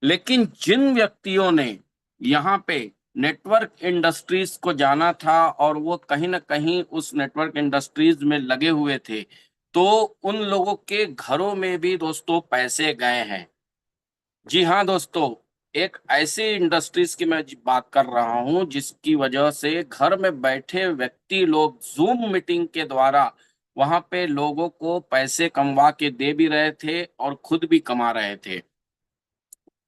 लेकिन जिन व्यक्तियों ने यहाँ पे नेटवर्क इंडस्ट्रीज को जाना था और वो कहीं ना कहीं उस नेटवर्क इंडस्ट्रीज में लगे हुए थे, तो उन लोगों के घरों में भी दोस्तों पैसे गए हैं। जी हाँ दोस्तों, एक ऐसी इंडस्ट्रीज की मैं बात कर रहा हूँ जिसकी वजह से घर में बैठे व्यक्ति लोग जूम मीटिंग के द्वारा वहां पे लोगों को पैसे कमवा के दे भी रहे थे और खुद भी कमा रहे थे।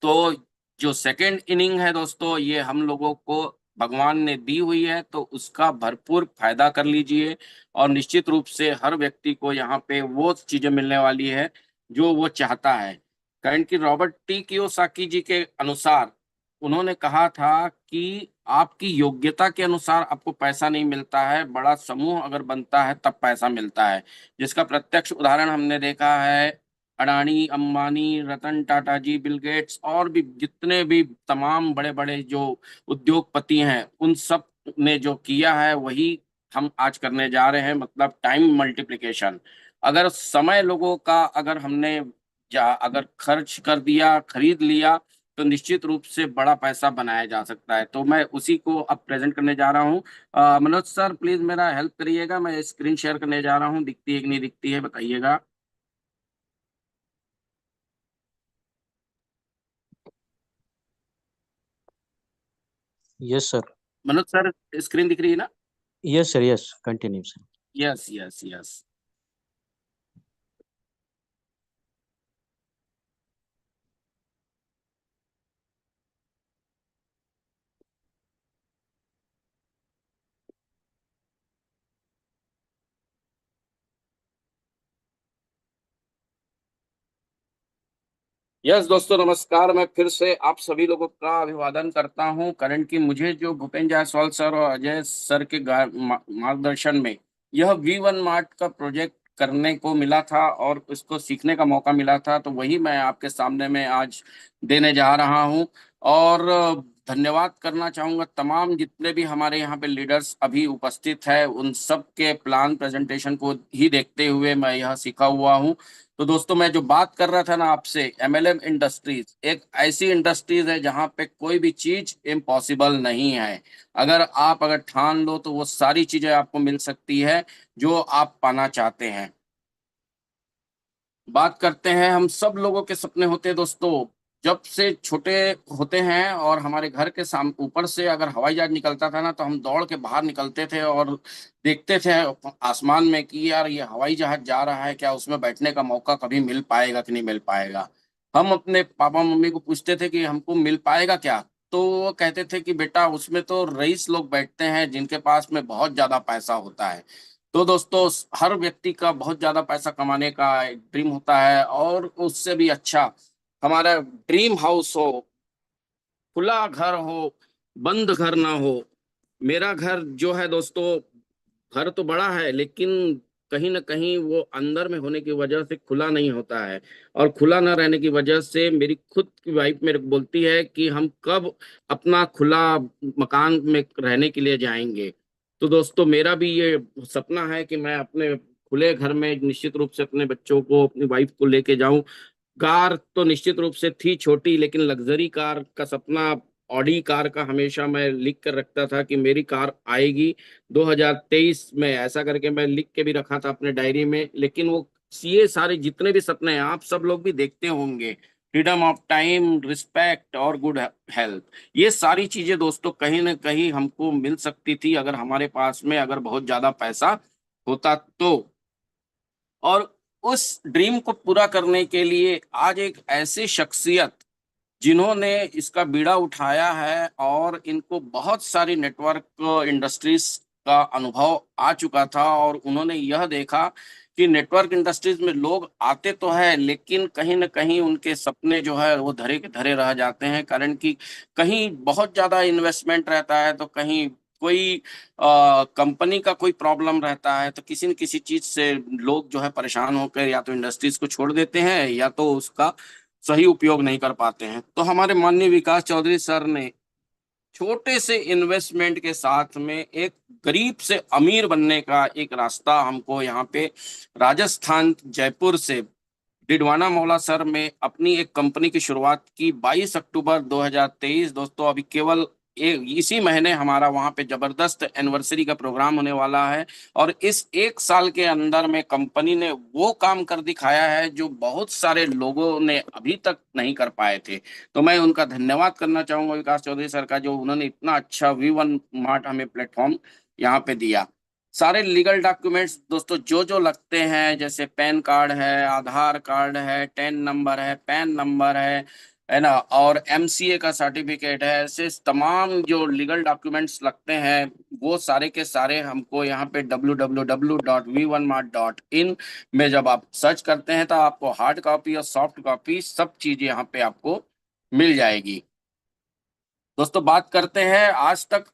तो जो सेकंड इनिंग है दोस्तों, ये हम लोगों को भगवान ने दी हुई है, तो उसका भरपूर फायदा कर लीजिए। और निश्चित रूप से हर व्यक्ति को यहाँ पे वो चीजें मिलने वाली है जो वो चाहता है। कारण कि रॉबर्ट टी कियोसाकी जी के अनुसार उन्होंने कहा था कि आपकी योग्यता के अनुसार आपको पैसा नहीं मिलता है, बड़ा समूह अगर बनता है तब पैसा मिलता है। जिसका प्रत्यक्ष उदाहरण हमने देखा है, अडानी, अंबानी, रतन टाटा जी, बिल गेट्स और भी जितने भी तमाम बड़े बड़े जो उद्योगपति हैं, उन सब ने जो किया है वही हम आज करने जा रहे हैं, मतलब टाइम मल्टीप्लिकेशन। अगर समय लोगों का अगर हमने अगर खर्च कर दिया, खरीद लिया, तो निश्चित रूप से बड़ा पैसा बनाया जा सकता है। तो मैं उसी को अब प्रेजेंट करने जा रहा हूँ। मनोज सर प्लीज मेरा हेल्प करिएगा, मैं स्क्रीन शेयर करने जा रहा हूँ। दिखती है कि नहीं दिखती है बताइएगा। Yes sir. Manoj sir, screen दिख रही है ना? Yes sir, yes, continue sir. Yes yes yes. Yes दोस्तों, नमस्कार। मैं फिर से आप सभी लोगों का अभिवादन करता हूं। कारण कि मुझे जो भूपेन जायसवाल सर और अजय सर के मार्गदर्शन में यह V1 मार्ट का प्रोजेक्ट करने को मिला था और उसको सीखने का मौका मिला था, तो वही मैं आपके सामने में आज देने जा रहा हूं। और धन्यवाद करना चाहूंगा तमाम जितने भी हमारे यहाँ पे लीडर्स अभी उपस्थित है, उन सब के प्लान प्रेजेंटेशन को ही देखते हुए मैं यह सीखा हुआ हूँ। तो दोस्तों, मैं जो बात कर रहा था ना आपसे, MLM इंडस्ट्रीज एक ऐसी इंडस्ट्रीज है जहां पे कोई भी चीज इम्पॉसिबल नहीं है। अगर ठान लो तो वो सारी चीजें आपको मिल सकती है जो आप पाना चाहते हैं। बात करते हैं, हम सब लोगों के सपने होते हैं दोस्तों। जब से छोटे होते हैं और हमारे घर के साम ऊपर से अगर हवाई जहाज निकलता था ना, तो हम दौड़ के बाहर निकलते थे और देखते थे आसमान में कि यार ये हवाई जहाज जा रहा है, क्या उसमें बैठने का मौका कभी मिल पाएगा कि नहीं मिल पाएगा। हम अपने पापा मम्मी को पूछते थे कि हमको मिल पाएगा क्या, तो वो कहते थे कि बेटा उसमें तो रईस लोग बैठते हैं जिनके पास में बहुत ज्यादा पैसा होता है। तो दोस्तों, हर व्यक्ति का बहुत ज्यादा पैसा कमाने का एक ड्रीम होता है, और उससे भी अच्छा हमारा ड्रीम हाउस हो, खुला घर हो, बंद घर ना हो। मेरा घर जो है दोस्तों, घर तो बड़ा है लेकिन कहीं ना कहीं वो अंदर में होने की वजह से खुला नहीं होता है। और खुला ना रहने की वजह से मेरी खुद की वाइफ मेरे को बोलती है कि हम कब अपना खुला मकान में रहने के लिए जाएंगे। तो दोस्तों, मेरा भी ये सपना है कि मैं अपने खुले घर में निश्चित रूप से अपने बच्चों को, अपनी वाइफ को लेके जाऊं। कार तो निश्चित रूप से थी छोटी, लेकिन लग्जरी कार का सपना, ऑडी कार का, हमेशा मैं लिख कर रखता था कि मेरी कार आएगी 2023 में, ऐसा करके मैं लिख के भी रखा था अपने डायरी में। लेकिन वो ये सारे जितने भी सपने हैं आप सब लोग भी देखते होंगे, फ्रीडम ऑफ टाइम, रिस्पेक्ट और गुड हेल्थ, ये सारी चीजें दोस्तों कहीं ना कहीं हमको मिल सकती थी अगर हमारे पास में अगर बहुत ज्यादा पैसा होता तो। और उस ड्रीम को पूरा करने के लिए आज एक ऐसी शख्सियत जिन्होंने इसका बीड़ा उठाया है, और इनको बहुत सारी नेटवर्क इंडस्ट्रीज का अनुभव आ चुका था, और उन्होंने यह देखा कि नेटवर्क इंडस्ट्रीज में लोग आते तो है लेकिन कहीं ना कहीं उनके सपने जो है वो धरे के धरे रह जाते हैं। कारण कि कहीं बहुत ज्यादा इन्वेस्टमेंट रहता है, तो कहीं कोई कंपनी का कोई प्रॉब्लम रहता है, तो किसी न किसी चीज से लोग जो है परेशान होकर या तो इंडस्ट्रीज को छोड़ देते हैं या तो उसका सही उपयोग नहीं कर पाते हैं। तो हमारे माननीय विकास चौधरी सर ने छोटे से इन्वेस्टमेंट के साथ में एक गरीब से अमीर बनने का एक रास्ता हमको यहाँ पे राजस्थान जयपुर से डिडवाना मौला सर में अपनी एक कंपनी की शुरुआत की 22 अक्टूबर 2023। दोस्तों अभी केवल इसी महीने हमारा वहां पे जबरदस्त एनिवर्सरी का प्रोग्राम होने वाला है, और इस एक साल के अंदर में कंपनी ने वो काम कर दिखाया है जो बहुत सारे लोगों ने अभी तक नहीं कर पाए थे। तो मैं उनका धन्यवाद करना चाहूंगा, विकास चौधरी सर का, जो उन्होंने इतना अच्छा V1 मार्ट हमें प्लेटफॉर्म यहाँ पे दिया। सारे लीगल डॉक्यूमेंट्स दोस्तों जो जो लगते हैं, जैसे पैन कार्ड है, आधार कार्ड है, टेन नंबर है, पैन नंबर है ना, और MCA का सर्टिफिकेट है, ऐसे तमाम जो लीगल डॉक्यूमेंट्स लगते हैं वो सारे के सारे हमको यहाँ पे www.v1mart.in में जब आप सर्च करते हैं तो आपको हार्ड कॉपी और सॉफ्ट कॉपी सब चीजें यहाँ पे आपको मिल जाएगी। दोस्तों बात करते हैं, आज तक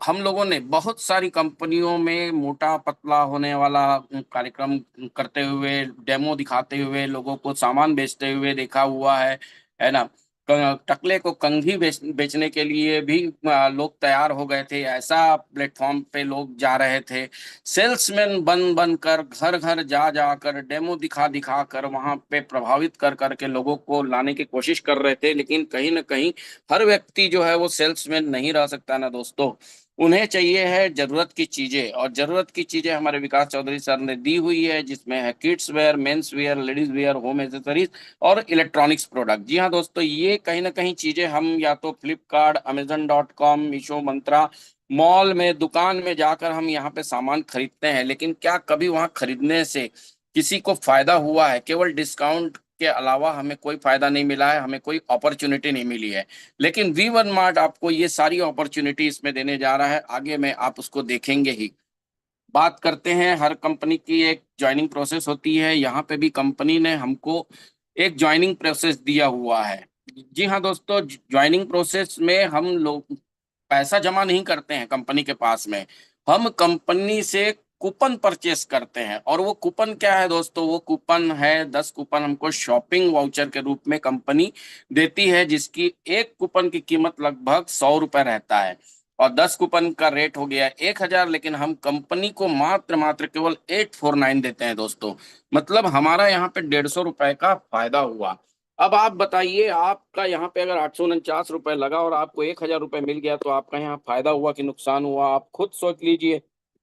हम लोगों ने बहुत सारी कंपनियों में मोटा पतला होने वाला कार्यक्रम करते हुए, डेमो दिखाते हुए, लोगों को सामान बेचते हुए देखा हुआ है ना। टकले को कंघी बेचने के लिए भी लोग तैयार हो गए थे, ऐसा प्लेटफॉर्म पे लोग जा रहे थे। सेल्समैन बन बन कर, घर घर जा जाकर, डेमो दिखा दिखा कर, वहां पे प्रभावित कर करके लोगों को लाने की कोशिश कर रहे थे। लेकिन कहीं ना कहीं हर व्यक्ति जो है वो सेल्समैन नहीं रह सकता ना दोस्तों। उन्हें चाहिए है जरूरत की चीजें, और जरूरत की चीजें हमारे विकास चौधरी सर ने दी हुई है, जिसमें है kids where, men's wear, ladies wear, home accessories और इलेक्ट्रॉनिक्स प्रोडक्ट। जी हाँ दोस्तों, ये कहीं ना कहीं चीजें हम या तो फ्लिपकार्ट, Amazon.com, मीशो, मंत्रा, मॉल में, दुकान में जाकर हम यहाँ पे सामान खरीदते हैं, लेकिन क्या कभी वहां खरीदने से किसी को फायदा हुआ है? केवल डिस्काउंट के अलावा हमें कोई फायदा नहीं मिला है, हमें कोई अपॉर्चुनिटी नहीं मिली है। लेकिन V1 मार्ट आपको ये सारी अपॉर्चुनिटी इसमें देने जा रहा है, आगे में आप उसको देखेंगे ही। बात करते हैं, हर कंपनी की एक ज्वाइनिंग प्रोसेस होती है, यहाँ पे भी कंपनी ने हमको एक ज्वाइनिंग प्रोसेस दिया हुआ है। जी हाँ दोस्तों, ज्वाइनिंग प्रोसेस में हम लोग पैसा जमा नहीं करते हैं कंपनी के पास में, हम कंपनी से कूपन परचेस करते हैं। और वो कूपन क्या है दोस्तों? वो कूपन है 10 कूपन हमको शॉपिंग वाउचर के रूप में कंपनी देती है, जिसकी एक कूपन की कीमत लगभग 100 रुपए रहता है, और 10 कूपन का रेट हो गया 1,000। लेकिन हम कंपनी को मात्र मात्र केवल 849 देते हैं दोस्तों। मतलब हमारा यहाँ पे 150 रुपए का फायदा हुआ। अब आप बताइए, आपका यहाँ पे अगर 849 रुपए लगा और आपको 1,000 रुपए मिल गया, तो आपका यहाँ फायदा हुआ कि नुकसान हुआ? आप खुद सोच लीजिए।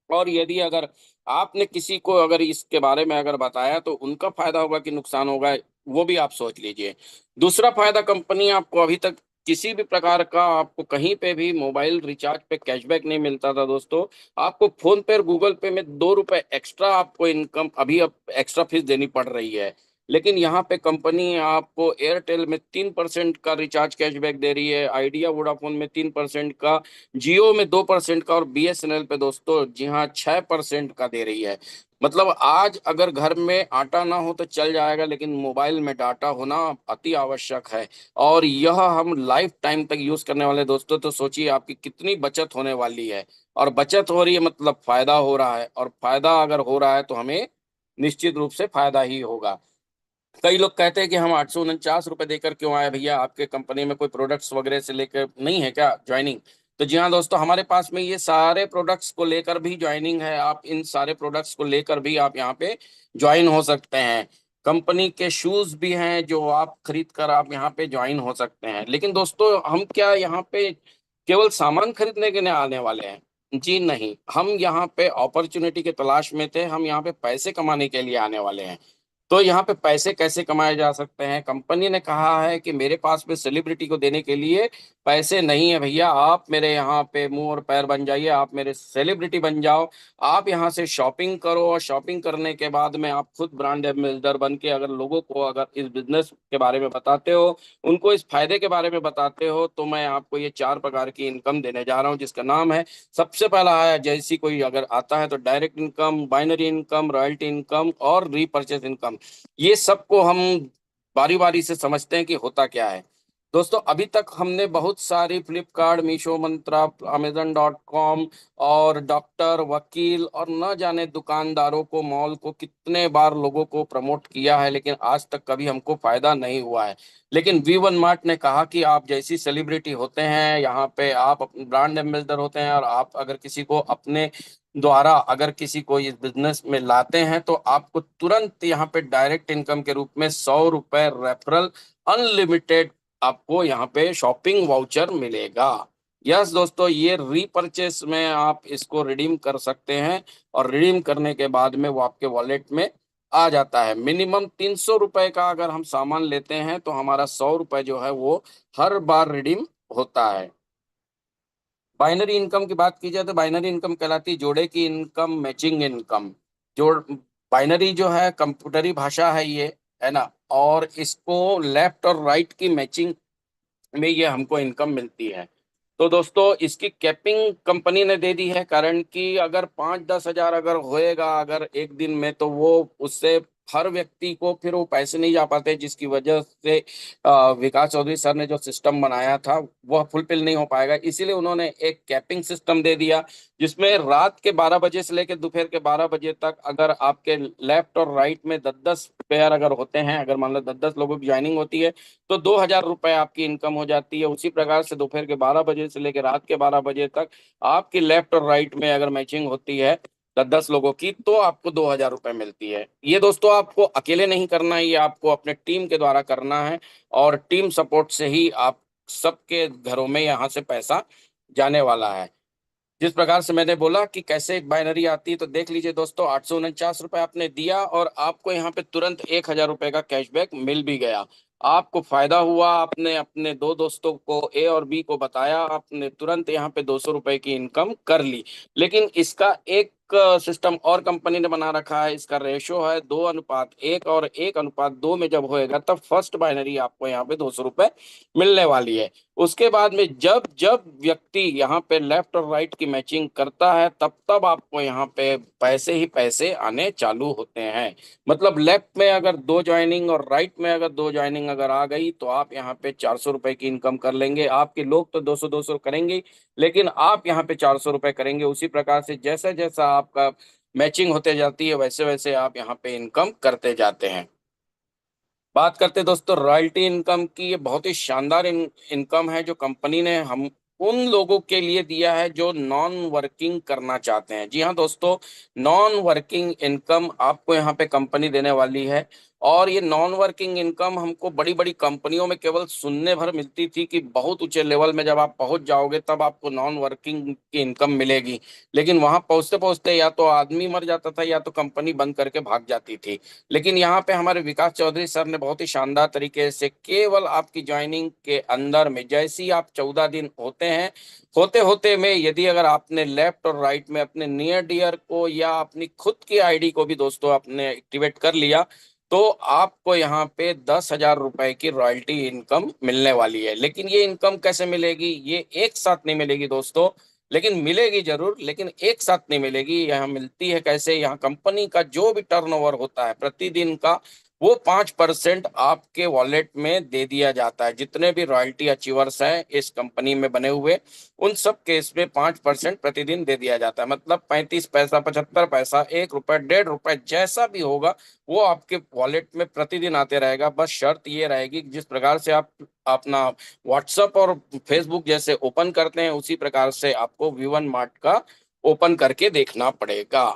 और यदि अगर आपने किसी को अगर इसके बारे में अगर बताया, तो उनका फायदा होगा कि नुकसान होगा, वो भी आप सोच लीजिए। दूसरा फायदा, कंपनी आपको अभी तक किसी भी प्रकार का, आपको कहीं पे भी मोबाइल रिचार्ज पे कैशबैक नहीं मिलता था दोस्तों। आपको फोन पे और गूगल पे में 2 रुपए एक्स्ट्रा आपको इनकम अभी अब एक्स्ट्रा फीस देनी पड़ रही है। लेकिन यहाँ पे कंपनी आपको एयरटेल में 3% का रिचार्ज कैशबैक दे रही है, आइडिया वोडाफोन में 3% का, जियो में 2% का, और BSNL पे दोस्तों जी हाँ 6% का दे रही है। मतलब आज अगर घर में आटा ना हो तो चल जाएगा, लेकिन मोबाइल में डाटा होना अति आवश्यक है। और यह हम लाइफ टाइम तक यूज करने वाले दोस्तों, तो सोचिए आपकी कितनी बचत होने वाली है। और बचत हो रही है मतलब फायदा हो रहा है, और फायदा अगर हो रहा है तो हमें निश्चित रूप से फायदा ही होगा। कई लोग कहते हैं कि हम 849 रुपए देकर क्यों आए भैया, आपके कंपनी में कोई प्रोडक्ट्स वगैरह से लेकर नहीं है क्या ज्वाइनिंग? तो जी हाँ दोस्तों, हमारे पास में ये सारे प्रोडक्ट्स को लेकर भी ज्वाइनिंग है। आप इन सारे प्रोडक्ट्स को लेकर भी आप यहाँ पे ज्वाइन हो सकते हैं। कंपनी के शूज भी हैं जो आप खरीद कर आप यहाँ पे ज्वाइन हो सकते हैं। लेकिन दोस्तों, हम क्या यहाँ पे केवल सामान खरीदने के लिए आने वाले हैं? जी नहीं, हम यहाँ पे अपॉर्चुनिटी के तलाश में थे, हम यहाँ पे पैसे कमाने के लिए आने वाले हैं। तो यहाँ पे पैसे कैसे कमाए जा सकते हैं? कंपनी ने कहा है कि मेरे पास में सेलिब्रिटी को देने के लिए पैसे नहीं है भैया, आप मेरे यहाँ पे मुंह और पैर बन जाइए, आप मेरे सेलिब्रिटी बन जाओ। आप यहाँ से शॉपिंग करो, और शॉपिंग करने के बाद में आप खुद ब्रांड एम्बेसडर बन के अगर लोगों को अगर इस बिजनेस के बारे में बताते हो, उनको इस फायदे के बारे में बताते हो, तो मैं आपको ये 4 प्रकार की इनकम देने जा रहा हूँ, जिसका नाम है, सबसे पहला है, जैसी कोई अगर आता है तो direct income, binary income, royalty income और रीपर्चेस इनकम। ये सबको हम बारी बारी से समझते हैं कि होता क्या है। दोस्तों अभी तक हमने बहुत सारी फ्लिपकार्ट, मीशो, मंत्रा, Amazon.com और डॉक्टर, वकील और न जाने दुकानदारों को, मॉल को कितने बार लोगों को प्रमोट किया है, लेकिन आज तक कभी हमको फायदा नहीं हुआ है। लेकिन V1 मार्ट ने कहा कि आप जैसी सेलिब्रिटी होते हैं, यहाँ पे आप ब्रांड एम्बेसडर होते हैं, और आप अगर किसी को अपने द्वारा अगर किसी को इस बिजनेस में लाते हैं तो आपको तुरंत यहाँ पे डायरेक्ट इनकम के रूप में 100 रुपए रेफरल अनलिमिटेड आपको यहाँ पे शॉपिंग वाउचर मिलेगा। यस दोस्तों, ये रीपरचेस में आप इसको रिडीम कर सकते हैं और रिडीम करने के बाद में वो आपके वॉलेट में आ जाता है। मिनिमम 300 रुपए का अगर हम सामान लेते हैं तो हमारा 100 रुपए जो है वो हर बार रिडीम होता है। बाइनरी इनकम की बात की जाए तो बाइनरी इनकम कहलाती है जोड़े की इनकम, मैचिंग इनकम। जोड़ बाइनरी जो है कंप्यूटरी भाषा है ये, है ना, और इसको लेफ्ट और राइट की मैचिंग में ये हमको इनकम मिलती है। तो दोस्तों इसकी कैपिंग कंपनी ने दे दी है, कारण कि अगर 5-10 हजार अगर होएगा अगर एक दिन में, तो वो उससे हर व्यक्ति को फिर वो पैसे नहीं जा पाते, जिसकी वजह से विकास चौधरी सर ने जो सिस्टम बनाया था वह फुलफिल नहीं हो पाएगा। इसीलिए उन्होंने एक कैपिंग सिस्टम दे दिया, जिसमें रात के 12 बजे से लेकर दोपहर के 12 बजे तक अगर आपके लेफ्ट और राइट में 10-10 पेयर अगर होते हैं, अगर मान लो 10-10 लोगों की ज्वाइनिंग होती है, तो 2,000 रुपए आपकी इनकम हो जाती है। उसी प्रकार से दोपहर के 12 बजे से लेकर रात के 12 बजे तक आपकी लेफ्ट और राइट में अगर मैचिंग होती है 10-10 लोगों की, तो आपको 2,000 रुपए मिलती है। ये दोस्तों आपको अकेले नहीं करना है, ये आपको अपने टीम के द्वारा करना है, और टीम सपोर्ट से ही आप सबके घरों में यहाँ से पैसा जाने वाला है। जिस प्रकार से मैंने बोला कि कैसे एक बाइनरी आती है, तो देख लीजिए दोस्तों, 849 रुपए आपने दिया और आपको यहाँ पे तुरंत 1,000 रुपए का कैशबैक मिल भी गया। आपको फायदा हुआ, आपने अपने दो दोस्तों को ए और बी को बताया, आपने तुरंत यहाँ पे 200 रुपए की इनकम कर ली। लेकिन इसका एक सिस्टम और कंपनी ने बना रखा है, इसका रेशो है 2:1 और 1:2 में जब होएगा तब फर्स्ट बाइनरी आपको यहाँ पे 200 रुपए मिलने वाली है। उसके बाद में जब जब व्यक्ति यहाँ पे लेफ्ट और राइट की मैचिंग करता है तब तब आपको यहाँ पे पैसे ही पैसे आने चालू होते हैं। मतलब लेफ्ट में अगर 2 ज्वाइनिंग और राइट में अगर 2 ज्वाइनिंग अगर आ गई तो आप यहाँ पे 400 रुपए की इनकम कर लेंगे। आपके लोग तो 200-200 करेंगे, लेकिन आप यहाँ पे 400 रुपए करेंगे। उसी प्रकार से जैसा जैसा आपका मैचिंग होते जाती है वैसे वैसे आप यहाँ पे इनकम करते जाते हैं। बात करते हैं दोस्तों रॉयल्टी इनकम की। ये बहुत ही शानदार इनकम है जो कंपनी ने हम उन लोगों के लिए दिया है जो नॉन वर्किंग करना चाहते हैं। जी हाँ दोस्तों, नॉन वर्किंग इनकम आपको यहाँ पे कंपनी देने वाली है। और ये नॉन वर्किंग इनकम हमको बड़ी बड़ी कंपनियों में केवल सुनने भर मिलती थी कि बहुत ऊंचे लेवल में जब आप पहुंच जाओगे तब आपको नॉन वर्किंग की इनकम मिलेगी। लेकिन वहां पहुंचते पहुंचते या तो आदमी मर जाता था या तो कंपनी बंद करके भाग जाती थी। लेकिन यहाँ पे हमारे विकास चौधरी सर ने बहुत ही शानदार तरीके से केवल आपकी ज्वाइनिंग के अंदर में जैसे ही आप 14 दिन होते हैं, होते होते में यदि अगर आपने लेफ्ट और राइट में अपने नियर डियर को या अपनी खुद की आईडी को भी दोस्तों आपने एक्टिवेट कर लिया, तो आपको यहाँ पे 10,000 रुपए की रॉयल्टी इनकम मिलने वाली है। लेकिन ये इनकम कैसे मिलेगी? ये एक साथ नहीं मिलेगी दोस्तों, लेकिन मिलेगी जरूर, लेकिन एक साथ नहीं मिलेगी। यहाँ मिलती है कैसे? यहाँ कंपनी का जो भी टर्नओवर होता है प्रतिदिन का, वो 5% आपके वॉलेट में दे दिया जाता है। जितने भी रॉयल्टी अचीवर्स हैं इस कंपनी में बने हुए, उन सब केस में 5% प्रतिदिन दे दिया जाता है। मतलब 35 पैसा, 75 पैसा, 1 रुपए, 1.5 रुपए, जैसा भी होगा वो आपके वॉलेट में प्रतिदिन आते रहेगा। बस शर्त ये रहेगी कि जिस प्रकार से आप अपना व्हाट्सएप और फेसबुक जैसे ओपन करते हैं उसी प्रकार से आपको V1 मार्ट का ओपन करके देखना पड़ेगा।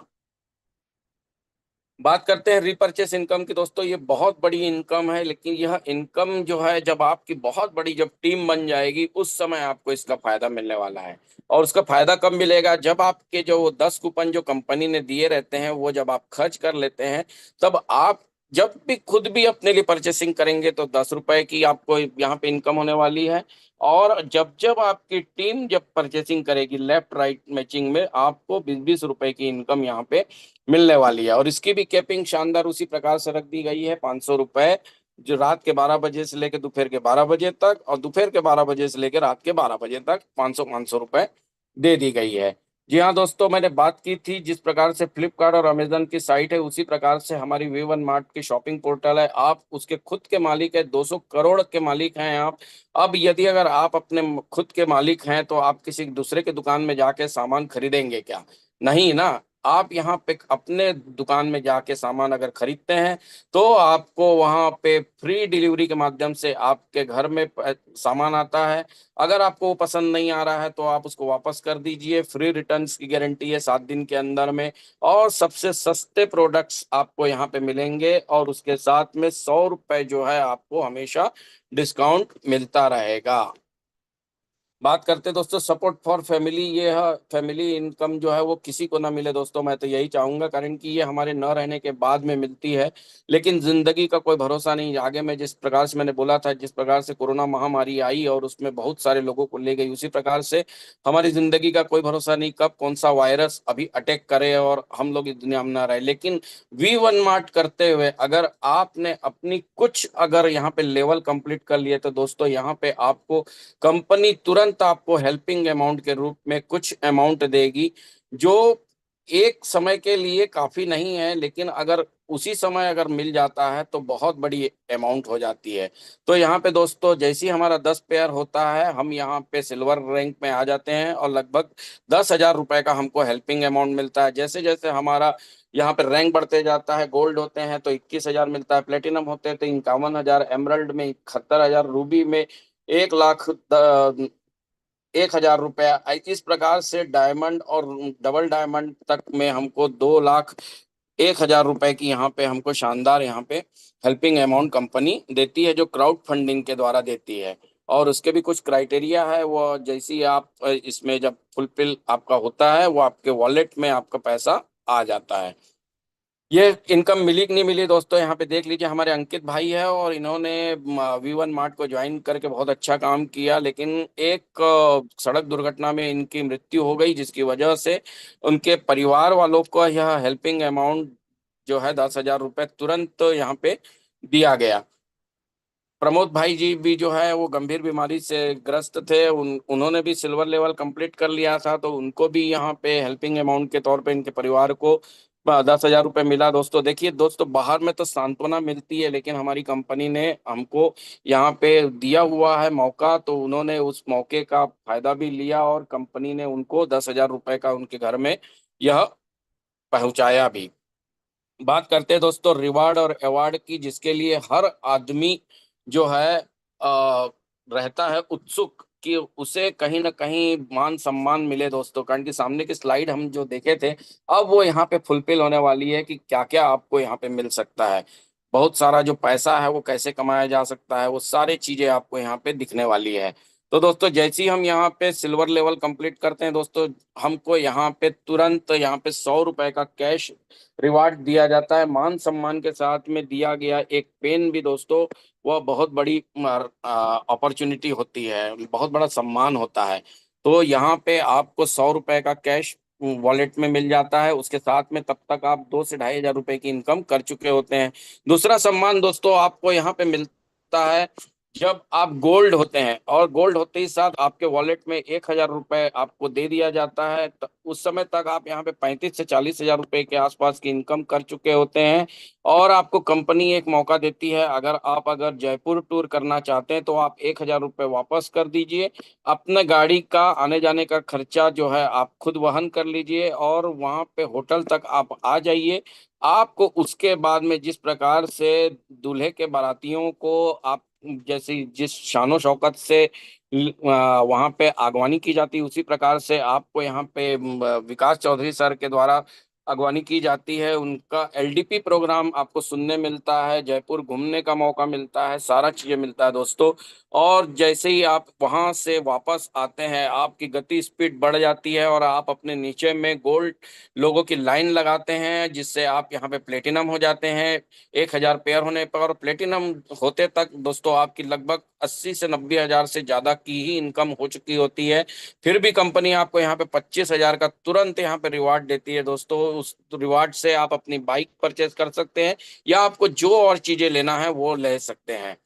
बात करते हैं रिपर्चेस इनकम की दोस्तों। ये बहुत बड़ी इनकम है, लेकिन यह इनकम जो है जब आपकी बहुत बड़ी जब टीम बन जाएगी उस समय आपको इसका फायदा मिलने वाला है। और उसका फायदा कब मिलेगा? जब आपके जो 10 कूपन जो कंपनी ने दिए रहते हैं वो जब आप खर्च कर लेते हैं, तब आप जब भी खुद भी अपने लिए परचेसिंग करेंगे तो 10 रुपए की आपको यहाँ पे इनकम होने वाली है। और जब जब आपकी टीम जब परचेसिंग करेगी लेफ्ट राइट मैचिंग में, आपको 20-20 रुपए की इनकम यहाँ पे मिलने वाली है। और इसकी भी कैपिंग शानदार उसी प्रकार से रख दी गई है, 500 रुपए, जो रात के 12 बजे से लेकर दोपहर के 12 बजे तक, और दोपहर के 12 बजे से लेकर रात के 12 बजे तक 500-500 रुपए दे दी गई है। जी हाँ दोस्तों, मैंने बात की थी जिस प्रकार से फ्लिपकार्ट और अमेजन की साइट है उसी प्रकार से हमारी V1 मार्ट की शॉपिंग पोर्टल है। आप उसके खुद के मालिक है, 200 करोड़ के मालिक हैं आप। अब यदि अगर आप अपने खुद के मालिक हैं तो आप किसी दूसरे के दुकान में जाके सामान खरीदेंगे क्या? नहीं ना। आप यहाँ पे अपने दुकान में जाके सामान अगर खरीदते हैं तो आपको वहाँ पे फ्री डिलीवरी के माध्यम से आपके घर में सामान आता है। अगर आपको वो पसंद नहीं आ रहा है तो आप उसको वापस कर दीजिए, फ्री रिटर्न्स की गारंटी है 7 दिन के अंदर में। और सबसे सस्ते प्रोडक्ट्स आपको यहाँ पे मिलेंगे, और उसके साथ में 100 रुपए जो है आपको हमेशा डिस्काउंट मिलता रहेगा। बात करते हैं दोस्तों सपोर्ट फॉर फैमिली। ये है फैमिली इनकम जो है वो किसी को ना मिले दोस्तों, मैं तो यही चाहूंगा, कारण कि ये हमारे न रहने के बाद में मिलती है। लेकिन जिंदगी का कोई भरोसा नहीं, आगे में जिस प्रकार से मैंने बोला था, जिस प्रकार से कोरोना महामारी आई और उसमें बहुत सारे लोगों को ले गई, उसी प्रकार से हमारी जिंदगी का कोई भरोसा नहीं, कब कौन सा वायरस अभी अटैक करे और हम लोग इस दुनिया में ना रहे। लेकिन V1 मार्ट करते हुए अगर आपने अपनी कुछ अगर यहाँ पे लेवल कंप्लीट कर लिए तो दोस्तों यहाँ पे आपको कंपनी तुरंत आपको हेल्पिंग अमाउंट के रूप में कुछ अमाउंट देगी, जो एक समय के लिए काफी नहीं है, लेकिन अगर उसी समय अगर मिल जाता है तो बहुत बड़ी अमाउंट हो जाती है। तो यहाँ पे दोस्तों जैसे ही हमारा 10 पेयर होता है, हम यहाँ पे सिल्वर रैंक में आ जाते हैं और लगभग 10,000 रुपए का हमको हेल्पिंग अमाउंट मिलता है। जैसे जैसे हमारा यहाँ पे रैंक बढ़ते जाता है, गोल्ड होते हैं तो 21,000 मिलता है, प्लेटिनम होते हैं तो 51,000, एमरल्ड में 71,000, रूबी में 1 लाख 1,000 रुपया, इस प्रकार से डायमंड और डबल डायमंड तक में हमको 2,01,000 रुपए की यहाँ पे हमको शानदार यहाँ पे हेल्पिंग अमाउंट कंपनी देती है, जो क्राउड फंडिंग के द्वारा देती है। और उसके भी कुछ क्राइटेरिया है, वो जैसे ही आप इसमें जब फुलफिल आपका होता है, वो आपके वॉलेट में आपका पैसा आ जाता है। ये इनकम मिली कि नहीं मिली दोस्तों, यहाँ पे देख लीजिए, हमारे अंकित भाई है और इन्होंने V1 मार्ट को ज्वाइन करके बहुत अच्छा काम किया, लेकिन एक सड़क दुर्घटना में इनकी मृत्यु हो गई, जिसकी वजह से उनके परिवार वालों को यह हेल्पिंग अमाउंट जो है 10,000 रुपये तुरंत यहाँ पे दिया गया। प्रमोद भाई जी भी जो है वो गंभीर बीमारी से ग्रस्त थे, उन्होंने भी सिल्वर लेवल कंप्लीट कर लिया था, तो उनको भी यहाँ पे हेल्पिंग अमाउंट के तौर पे इनके परिवार को 10,000 रुपये मिला। दोस्तों देखिए दोस्तों, बाहर में तो सांत्वना मिलती है, लेकिन हमारी कंपनी ने हमको यहाँ पे दिया हुआ है मौका, तो उन्होंने उस मौके का फायदा भी लिया और कंपनी ने उनको 10,000 रुपये का उनके घर में यह पहुंचाया भी। बात करते हैं दोस्तों रिवार्ड और अवार्ड की, जिसके लिए हर आदमी जो है रहता है उत्सुक कि उसे कहीं ना कहीं मान सम्मान मिले दोस्तों, कारण कि सामने की स्लाइड हम जो देखे थे, अब वो यहाँ पे फुलफिल होने वाली है कि क्या क्या आपको यहाँ पे मिल सकता है। बहुत सारा जो पैसा है वो कैसे कमाया जा सकता है, वो सारी चीजें आपको यहाँ पे दिखने वाली है। तो दोस्तों जैसे ही हम यहाँ पे सिल्वर लेवल कंप्लीट करते हैं दोस्तों, हमको यहाँ पे तुरंत यहाँ पे 100 रुपए का कैश रिवार्ड दिया जाता है, मान सम्मान के साथ में दिया गया एक पेन भी दोस्तों, वह बहुत बड़ी अपॉर्चुनिटी होती है, बहुत बड़ा सम्मान होता है। तो यहाँ पे आपको 100 रुपए का कैश वॉलेट में मिल जाता है, उसके साथ में तब तक आप 2 से 2,500 रुपए की इनकम कर चुके होते हैं। दूसरा सम्मान दोस्तों आपको यहाँ पे मिलता है जब आप गोल्ड होते हैं, और गोल्ड होते ही साथ आपके वॉलेट में 1,000 रुपए आपको दे दिया जाता है, तो उस समय तक आप यहाँ पे 35 से 40 हजार रुपए के आसपास की इनकम कर चुके होते हैं। और आपको कंपनी एक मौका देती है, अगर जयपुर टूर करना चाहते हैं तो आप 1,000 रुपये वापस कर दीजिए, अपने गाड़ी का आने जाने का खर्चा जो है आप खुद वहन कर लीजिए, और वहाँ पे होटल तक आप आ जाइए। आपको उसके बाद में जिस प्रकार से दूल्हे के बारातियों को आप जैसे जिस शानो शौकत से वहां पे आगवानी की जाती है, उसी प्रकार से आपको यहाँ पे विकास चौधरी सर के द्वारा अगवानी की जाती है। उनका LDP प्रोग्राम आपको सुनने मिलता है, जयपुर घूमने का मौका मिलता है, सारा चीजें मिलता है दोस्तों। और जैसे ही आप वहां से वापस आते हैं, आपकी गति स्पीड बढ़ जाती है और आप अपने नीचे में गोल्ड लोगों की लाइन लगाते हैं, जिससे आप यहाँ पे प्लेटिनम हो जाते हैं। 1,000 पेयर होने पर और प्लेटिनम होते तक दोस्तों आपकी लगभग 80 से 90 हजार से ज्यादा की ही इनकम हो चुकी होती है। फिर भी कंपनी आपको यहाँ पे 25,000 का तुरंत यहाँ पे रिवार्ड देती है दोस्तों। उस रिवार्ड से आप अपनी बाइक परचेज कर सकते हैं, या आपको जो और चीजें लेना है वो ले सकते हैं।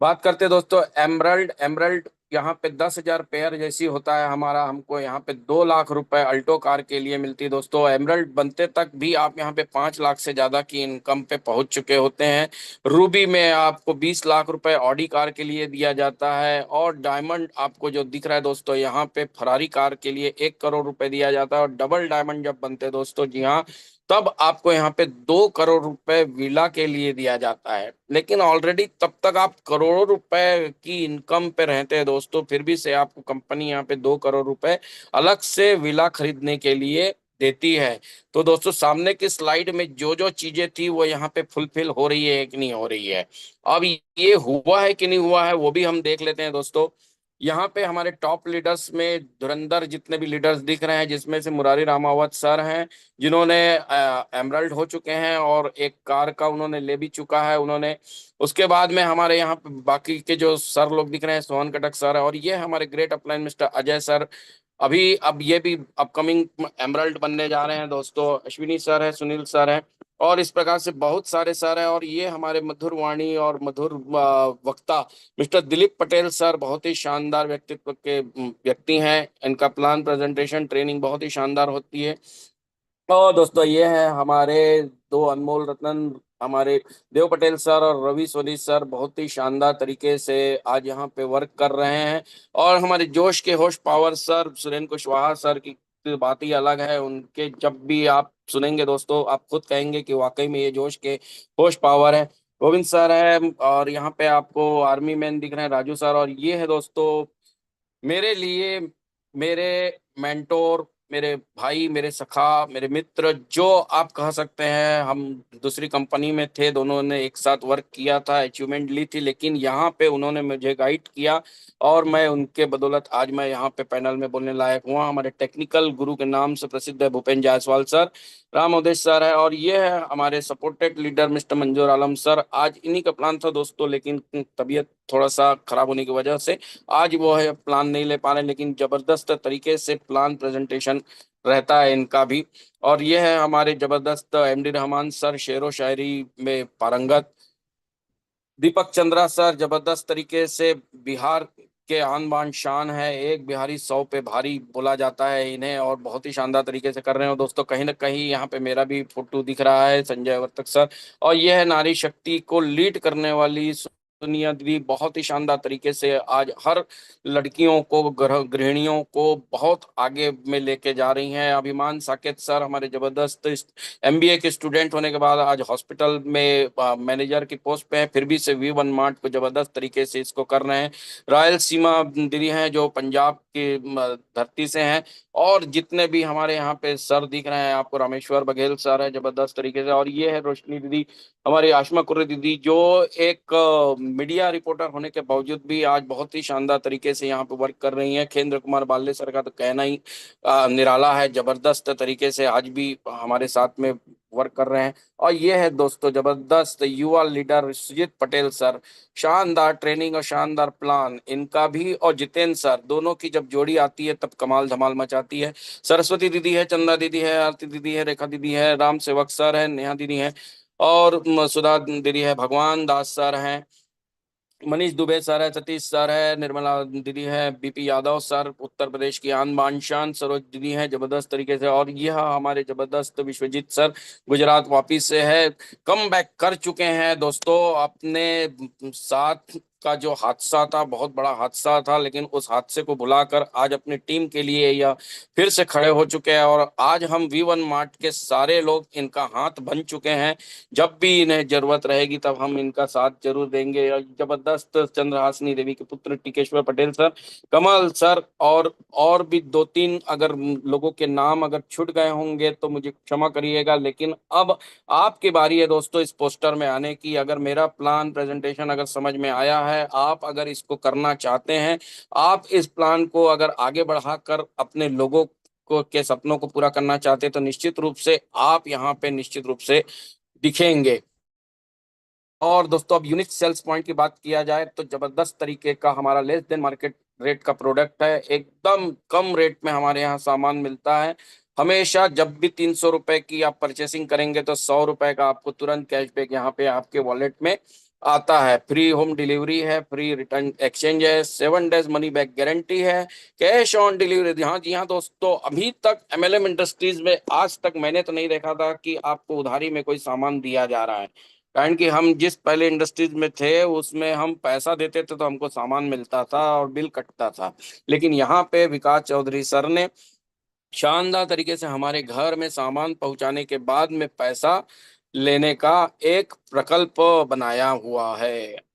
बात करते हैं दोस्तों एमरल्ड। एमरल्ड यहाँ पे 10,000 पेयर जैसी होता है हमारा, हमको यहाँ पे 2 लाख रुपए अल्टो कार के लिए मिलती है दोस्तों। एमरल्ड बनते तक भी आप यहाँ पे 5 लाख से ज्यादा की इनकम पे पहुंच चुके होते हैं। रूबी में आपको 20 लाख रुपए ऑडी कार के लिए दिया जाता है। और डायमंड आपको जो दिख रहा है दोस्तों, यहाँ पे फरारी कार के लिए 1 करोड़ रुपए दिया जाता है। और डबल डायमंड जब बनते हैं दोस्तों, जी हाँ, तब आपको यहाँ पे 2 करोड़ रुपए विला के लिए दिया जाता है। लेकिन ऑलरेडी तब तक आप करोड़ों रुपए की इनकम पे रहते हैं दोस्तों, फिर भी से आपको कंपनी यहाँ पे 2 करोड़ रुपए अलग से विला खरीदने के लिए देती है। तो दोस्तों सामने की स्लाइड में जो जो चीजें थी वो यहाँ पे फुलफिल हो रही है कि नहीं हो रही है। अब ये हुआ है कि नहीं हुआ है वो भी हम देख लेते हैं दोस्तों। यहाँ पे हमारे टॉप लीडर्स में धुरंधर जितने भी लीडर्स दिख रहे हैं, जिसमें से मुरारी रामावत सर हैं, जिन्होंने एमरल्ड हो चुके हैं और एक कार का उन्होंने ले भी चुका है उन्होंने। उसके बाद में हमारे यहाँ पे बाकी के जो सर लोग दिख रहे हैं, सोहन कटक सर है, और ये हमारे great upline mister Ajay sir, अभी अब ये भी अपकमिंग एमरल्ड बनने जा रहे हैं दोस्तों। अश्विनी सर है, सुनील सर है, और इस प्रकार से बहुत सारे सर हैं। और ये हमारे मधुर वाणी और मधुर वक्ता मिस्टर दिलीप पटेल सर बहुत ही शानदार व्यक्तित्व के व्यक्ति हैं। इनका प्लान प्रेजेंटेशन ट्रेनिंग बहुत ही शानदार होती है। और दोस्तों ये है हमारे दो अनमोल रत्न, हमारे देव पटेल सर और रवि सोनी सर, बहुत ही शानदार तरीके से आज यहाँ पे वर्क कर रहे हैं। और हमारे जोश के होश power sir Surendra Kushwaha sir की तो बात ही अलग है। उनके जब भी आप सुनेंगे दोस्तों, आप खुद कहेंगे कि वाकई में ये जोश के होश पावर है। गोविंद सर है, और यहाँ पे आपको आर्मी मैन दिख रहे हैं राजू सर। और ये है दोस्तों मेरे लिए मेरे मेंटोर, मेरे भाई, मेरे सखा, मेरे मित्र, जो आप कह सकते हैं। हम दूसरी कंपनी में थे, दोनों ने एक साथ वर्क किया था, अचीवमेंट ली थी, लेकिन यहाँ पे उन्होंने मुझे गाइड किया और मैं उनके बदौलत आज मैं यहाँ पे पैनल में बोलने लायक हुआ। हमारे टेक्निकल गुरु के नाम से प्रसिद्ध है भूपेन जायसवाल सर, राम उदेश सर है, और ये है हमारे सपोर्टेड लीडर मिस्टर मंजूर आलम सर। आज इन्हीं का प्लान था दोस्तों, लेकिन तबीयत थोड़ा सा खराब होने की वजह से आज वो है प्लान नहीं ले पा रहे, लेकिन जबरदस्त तरीके से प्लान प्रेजेंटेशन रहता है इनका भी। और ये है हमारे जबरदस्त एमडी रहमान सर, शेरो शायरी में पारंगत। दीपक चंद्रा सर जबरदस्त तरीके से बिहार के आन बान शान है, एक बिहारी 100 पे भारी बोला जाता है इन्हें, और बहुत ही शानदार तरीके से कर रहे हो दोस्तों। कहीं ना कहीं यहाँ पे मेरा भी फोटो दिख रहा है, संजय वर्तक सर। और यह है नारी शक्ति को लीड करने वाली दुनिया दीदी, बहुत ही शानदार तरीके से आज हर लड़कियों को, गृहिणियों को बहुत आगे में लेके जा रही हैं। अभिमान साकेत सर हमारे जबरदस्त एमबीए के स्टूडेंट होने के बाद आज हॉस्पिटल में मैनेजर की पोस्ट पे है, फिर भी से V1 मार्ट को जबरदस्त तरीके से इसको कर रहे हैं। रायल सीमा दीदी हैं जो पंजाब की धरती से हैं। और जितने भी हमारे यहाँ पे सर दिख रहे हैं आपको, रामेश्वर बघेल सर है जबरदस्त तरीके से। और ये है रोशनी दीदी, हमारी आशमा कुर्रे दीदी, जो एक मीडिया रिपोर्टर होने के बावजूद भी आज बहुत ही शानदार तरीके से यहाँ पे वर्क कर रही हैं। खेन्द्र कुमार बाल्ले सर का तो कहना ही निराला है, जबरदस्त तरीके से आज भी हमारे साथ में वर्क कर रहे हैं। और ये है दोस्तों जबरदस्त युवा लीडर सुजीत पटेल सर, शानदार ट्रेनिंग और शानदार प्लान इनका भी। और जितेंद्र सर, दोनों की जब जोड़ी आती है तब कमाल धमाल मचाती है। सरस्वती दीदी है, चंदा दीदी है, आरती दीदी है, रेखा दीदी है, राम सेवक सर है, नेहा दीदी है, और सुधा दीदी है, भगवान दास सर हैं, मनीष दुबे सर है, सतीश सर है, निर्मला दीदी है, बीपी यादव सर उत्तर प्रदेश की आन बान शान, सरोज दीदी है जबरदस्त तरीके से। और यह हमारे जबरदस्त विश्वजीत सर गुजरात वापिस से है, कम बैक कर चुके हैं दोस्तों। अपने साथ का जो हादसा था, बहुत बड़ा हादसा था, लेकिन उस हादसे को भुलाकर आज अपनी टीम के लिए यह फिर से खड़े हो चुके हैं। और आज हम V1 मार्ट के सारे लोग इनका हाथ बन चुके हैं, जब भी इन्हें जरूरत रहेगी तब हम इनका साथ जरूर देंगे। और जबरदस्त चंद्रहासिनी देवी के पुत्र टिकेश्वर पटेल सर, कमल सर, और भी 2-3 अगर लोगों के नाम अगर छूट गए होंगे तो मुझे क्षमा करिएगा। लेकिन अब आपकी बारी है दोस्तों इस पोस्टर में आने की। अगर मेरा प्लान प्रेजेंटेशन अगर समझ में आया है, आप अगर इसको करना चाहते हैं, आप इस प्लान को अगर आगे बढ़ाकर अपने लोगों को के सपनों को पूरा करना चाहते हैं, तो निश्चित रूप से आप यहाँ पे निश्चित रूप से दिखेंगे। और दोस्तों अब यूनिक सेल्स पॉइंट की बात किया जाए तो जबरदस्त तरीके का हमारा लेस देन मार्केट रेट का प्रोडक्ट है, एकदम कम रेट में हमारे यहाँ सामान मिलता है। हमेशा जब भी 300 रुपए की आप परचेसिंग करेंगे तो 100 रुपए का आपको तुरंत कैशबैक यहाँ पे आपके वॉलेट में आता है। फ्री होम डिलीवरी है, फ्री रिटर्न एक्सचेंज है, 7 डेज मनी बैक गारंटी है, कैश ऑन डिलीवरी। हाँ जी हाँ दोस्तों, अभी तक एमएलएम इंडस्ट्रीज में आज तक मैंने तो नहीं देखा था कि आपको उधारी में कोई सामान दिया जा रहा है। कारण कि हम जिस पहले इंडस्ट्रीज में थे उसमें हम पैसा देते थे तो हमको सामान मिलता था और बिल कटता था। लेकिन यहाँ पे विकास चौधरी सर ने शानदार तरीके से हमारे घर में सामान पहुंचाने के बाद में पैसा लेने का एक प्रकल्प बनाया हुआ है।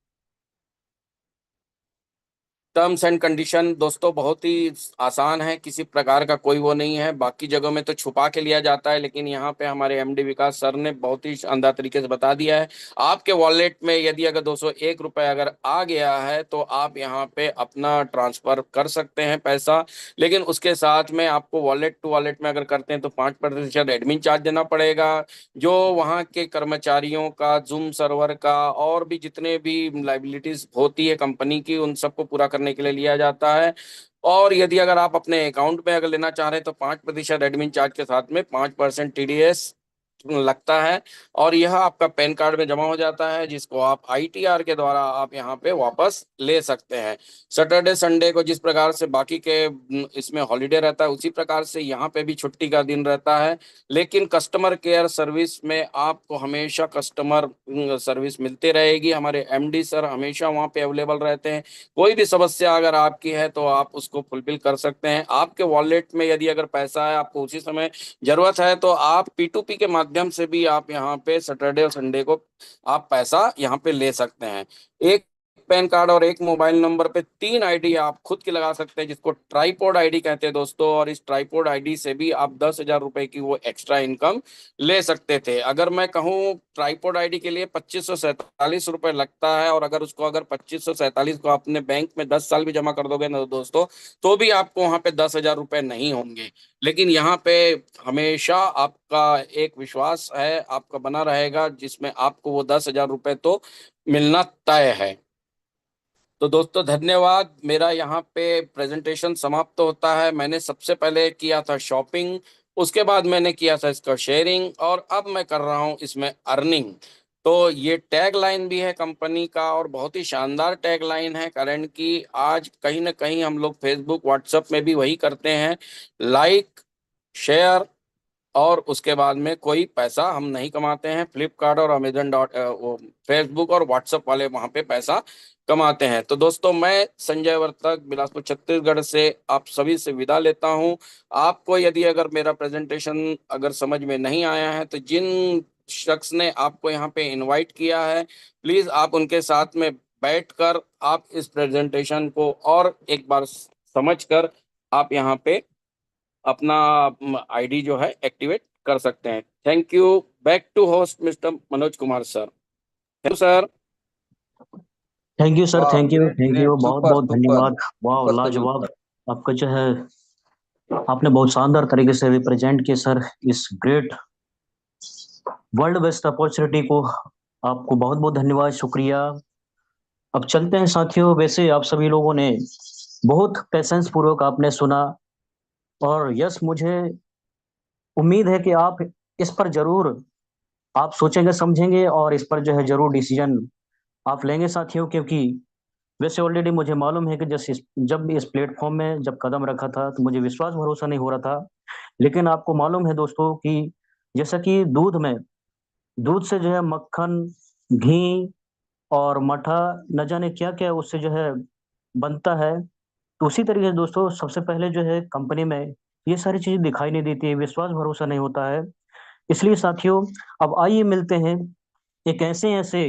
टर्म्स एंड कंडीशन दोस्तों बहुत ही आसान है, किसी प्रकार का कोई वो नहीं है। बाकी जगहों में तो छुपा के लिया जाता है, लेकिन यहाँ पे हमारे एमडी विकास सर ने बहुत ही शानदार तरीके से बता दिया है। आपके वॉलेट में यदि अगर 201 रुपये अगर आ गया है तो आप यहाँ पे अपना ट्रांसफर कर सकते हैं पैसा। लेकिन उसके साथ में आपको वॉलेट टू वॉलेट में अगर करते हैं तो 5% एडमिन चार्ज देना पड़ेगा। जो वहाँ के कर्मचारियों का, जूम सर्वर का और भी जितने भी लाइबिलिटीज होती है कंपनी की, उन सबको पूरा करने के लिए लिया जाता है। और यदि अगर आप अपने अकाउंट में अगर लेना चाह रहे हैं तो 5% एडमिन चार्ज के साथ में 5% टीडीएस लगता है। और यह आपका पैन कार्ड में जमा हो जाता है, जिसको आप आईटीआर के द्वारा आप यहाँ पे वापस ले सकते हैं। सैटरडे संडे को जिस प्रकार से बाकी के इसमें हॉलीडे रहता है, उसी प्रकार से यहाँ पे भी छुट्टी का दिन रहता है। लेकिन कस्टमर केयर सर्विस में आपको हमेशा कस्टमर सर्विस मिलती रहेगी। हमारे एमडी सर हमेशा वहाँ पे अवेलेबल रहते हैं। कोई भी समस्या अगर आपकी है तो आप उसको फुलफिल कर सकते हैं। आपके वॉलेट में यदि अगर पैसा है, आपको उसी समय जरूरत है, तो आप P2P के माध्यम से भी आप यहाँ पे सैटरडे और संडे को आप पैसा यहाँ पे ले सकते हैं। एक पैन कार्ड और एक मोबाइल नंबर पे 3 आईडी आप खुद की लगा सकते हैं, जिसको ट्राईपोड आईडी कहते हैं दोस्तों। और इस ट्राईपोड आईडी से भी आप 10,000 रुपए की वो एक्स्ट्रा इनकम ले सकते थे। अगर मैं कहूँ ट्राईपोड आईडी के लिए 2547 रुपये लगता है, और अगर उसको अगर 2547 को अपने बैंक में 10 साल भी जमा कर दोगे ना दोस्तों, तो भी आपको वहां पे 10,000 रुपये नहीं होंगे। लेकिन यहाँ पे हमेशा आपका एक विश्वास है आपका बना रहेगा, जिसमें आपको वो 10,000 रुपये तो मिलना तय है। तो दोस्तों धन्यवाद। मेरा यहाँ पे प्रेजेंटेशन समाप्त होता है। मैंने सबसे पहले किया था शॉपिंग, उसके बाद मैंने किया था इसका शेयरिंग, और अब मैं कर रहा हूँ इसमें अर्निंग। तो ये टैग लाइन भी है कंपनी का, और बहुत ही शानदार टैग लाइन है। कारण कि आज कहीं ना कहीं हम लोग फेसबुक व्हाट्सएप में भी वही करते हैं, लाइक, शेयर, और उसके बाद में कोई पैसा हम नहीं कमाते हैं। फ्लिपकार्ट और अमेजन डॉट वो फेसबुक और व्हाट्सएप वाले वहां पे पैसा कमाते हैं। तो दोस्तों मैं संजय वर्तक बिलासपुर छत्तीसगढ़ से आप सभी से विदा लेता हूं। आपको यदि अगर मेरा प्रेजेंटेशन अगर समझ में नहीं आया है, तो जिन शख्स ने आपको यहाँ पे इनवाइट किया है, प्लीज आप उनके साथ में बैठकर आप इस प्रेजेंटेशन को और एक बार समझ कर आप यहाँ पे अपना आईडी जो है एक्टिवेट कर सकते हैं। Thank you. Back to host mister Manoj Kumar sir. Thank you sir. Thank you sir, वाह, thank you, great thank great, you, बहुत सुपर बहुत सुपर धन्यवाद। वाह, सुपर तरीन लाजवाब। सर। आपका जो है आपने बहुत शानदार तरीके से रिप्रेजेंट किया सर, इस ग्रेट वर्ल्ड बेस्ट अपॉर्चुनिटी को। आपको बहुत बहुत धन्यवाद, शुक्रिया। अब चलते हैं साथियों। वैसे आप सभी लोगों ने बहुत पेशेंस पूर्वक आपने सुना, और यस, मुझे उम्मीद है कि आप इस पर जरूर आप सोचेंगे, समझेंगे, और इस पर जो है जरूर डिसीजन आप लेंगे साथियों। क्योंकि वैसे ऑलरेडी मुझे मालूम है कि जब भी इस प्लेटफॉर्म में जब कदम रखा था तो मुझे विश्वास भरोसा नहीं हो रहा था। लेकिन आपको मालूम है दोस्तों कि जैसा कि दूध से जो है मक्खन, घी और मठा, न जाने क्या क्या उससे जो है बनता है। तो उसी तरीके से दोस्तों सबसे पहले जो है कंपनी में ये सारी चीजें दिखाई नहीं देती है, विश्वास भरोसा नहीं होता है। इसलिए साथियों, अब आइए मिलते हैं एक ऐसे ऐसे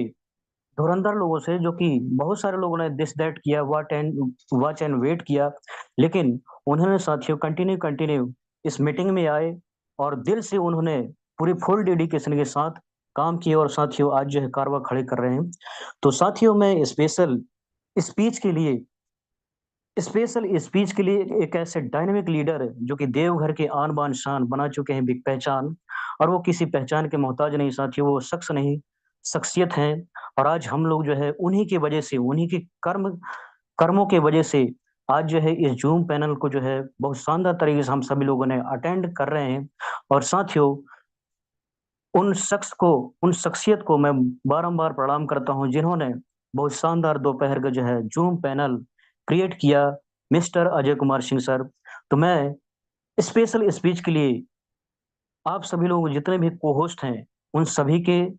धुरंधर लोगों से, जो कि बहुत सारे लोगों ने दिस दैट किया, वॉच एंड वेट किया, लेकिन उन्होंने साथियों कंटिन्यू कंटिन्यू इस मीटिंग में आए, और दिल से उन्होंने पूरी फुल डेडिकेशन के साथ काम किया, और साथियों आज जो है कारवा खड़े कर रहे हैं। तो साथियों, मैं स्पीच के लिए स्पेशल स्पीच के लिए एक ऐसे डायनेमिक लीडर जो कि देवघर के आन बान शान बना चुके हैं, बिग पहचान, और वो किसी पहचान के मोहताज नहीं साथियों, वो शख्स नहीं, शख्सियत हैं। और आज हम लोग जो है उन्हीं की वजह से, उन्हीं के कर्मों के वजह से आज जो है इस जूम पैनल को जो है बहुत शानदार तरीके से हम सभी लोगों ने अटेंड कर रहे हैं। और साथियों, उन शख्स को, उन शख्सियत को मैं बारंबार प्रणाम करता हूं जिन्होंने बहुत शानदार दोपहर का जो है जूम पैनल क्रिएट किया, मिस्टर अजय कुमार सिंह सर। तो मैं स्पेशल स्पीच के लिए आप सभी लोग जितने भी को होस्ट हैं उन सभी के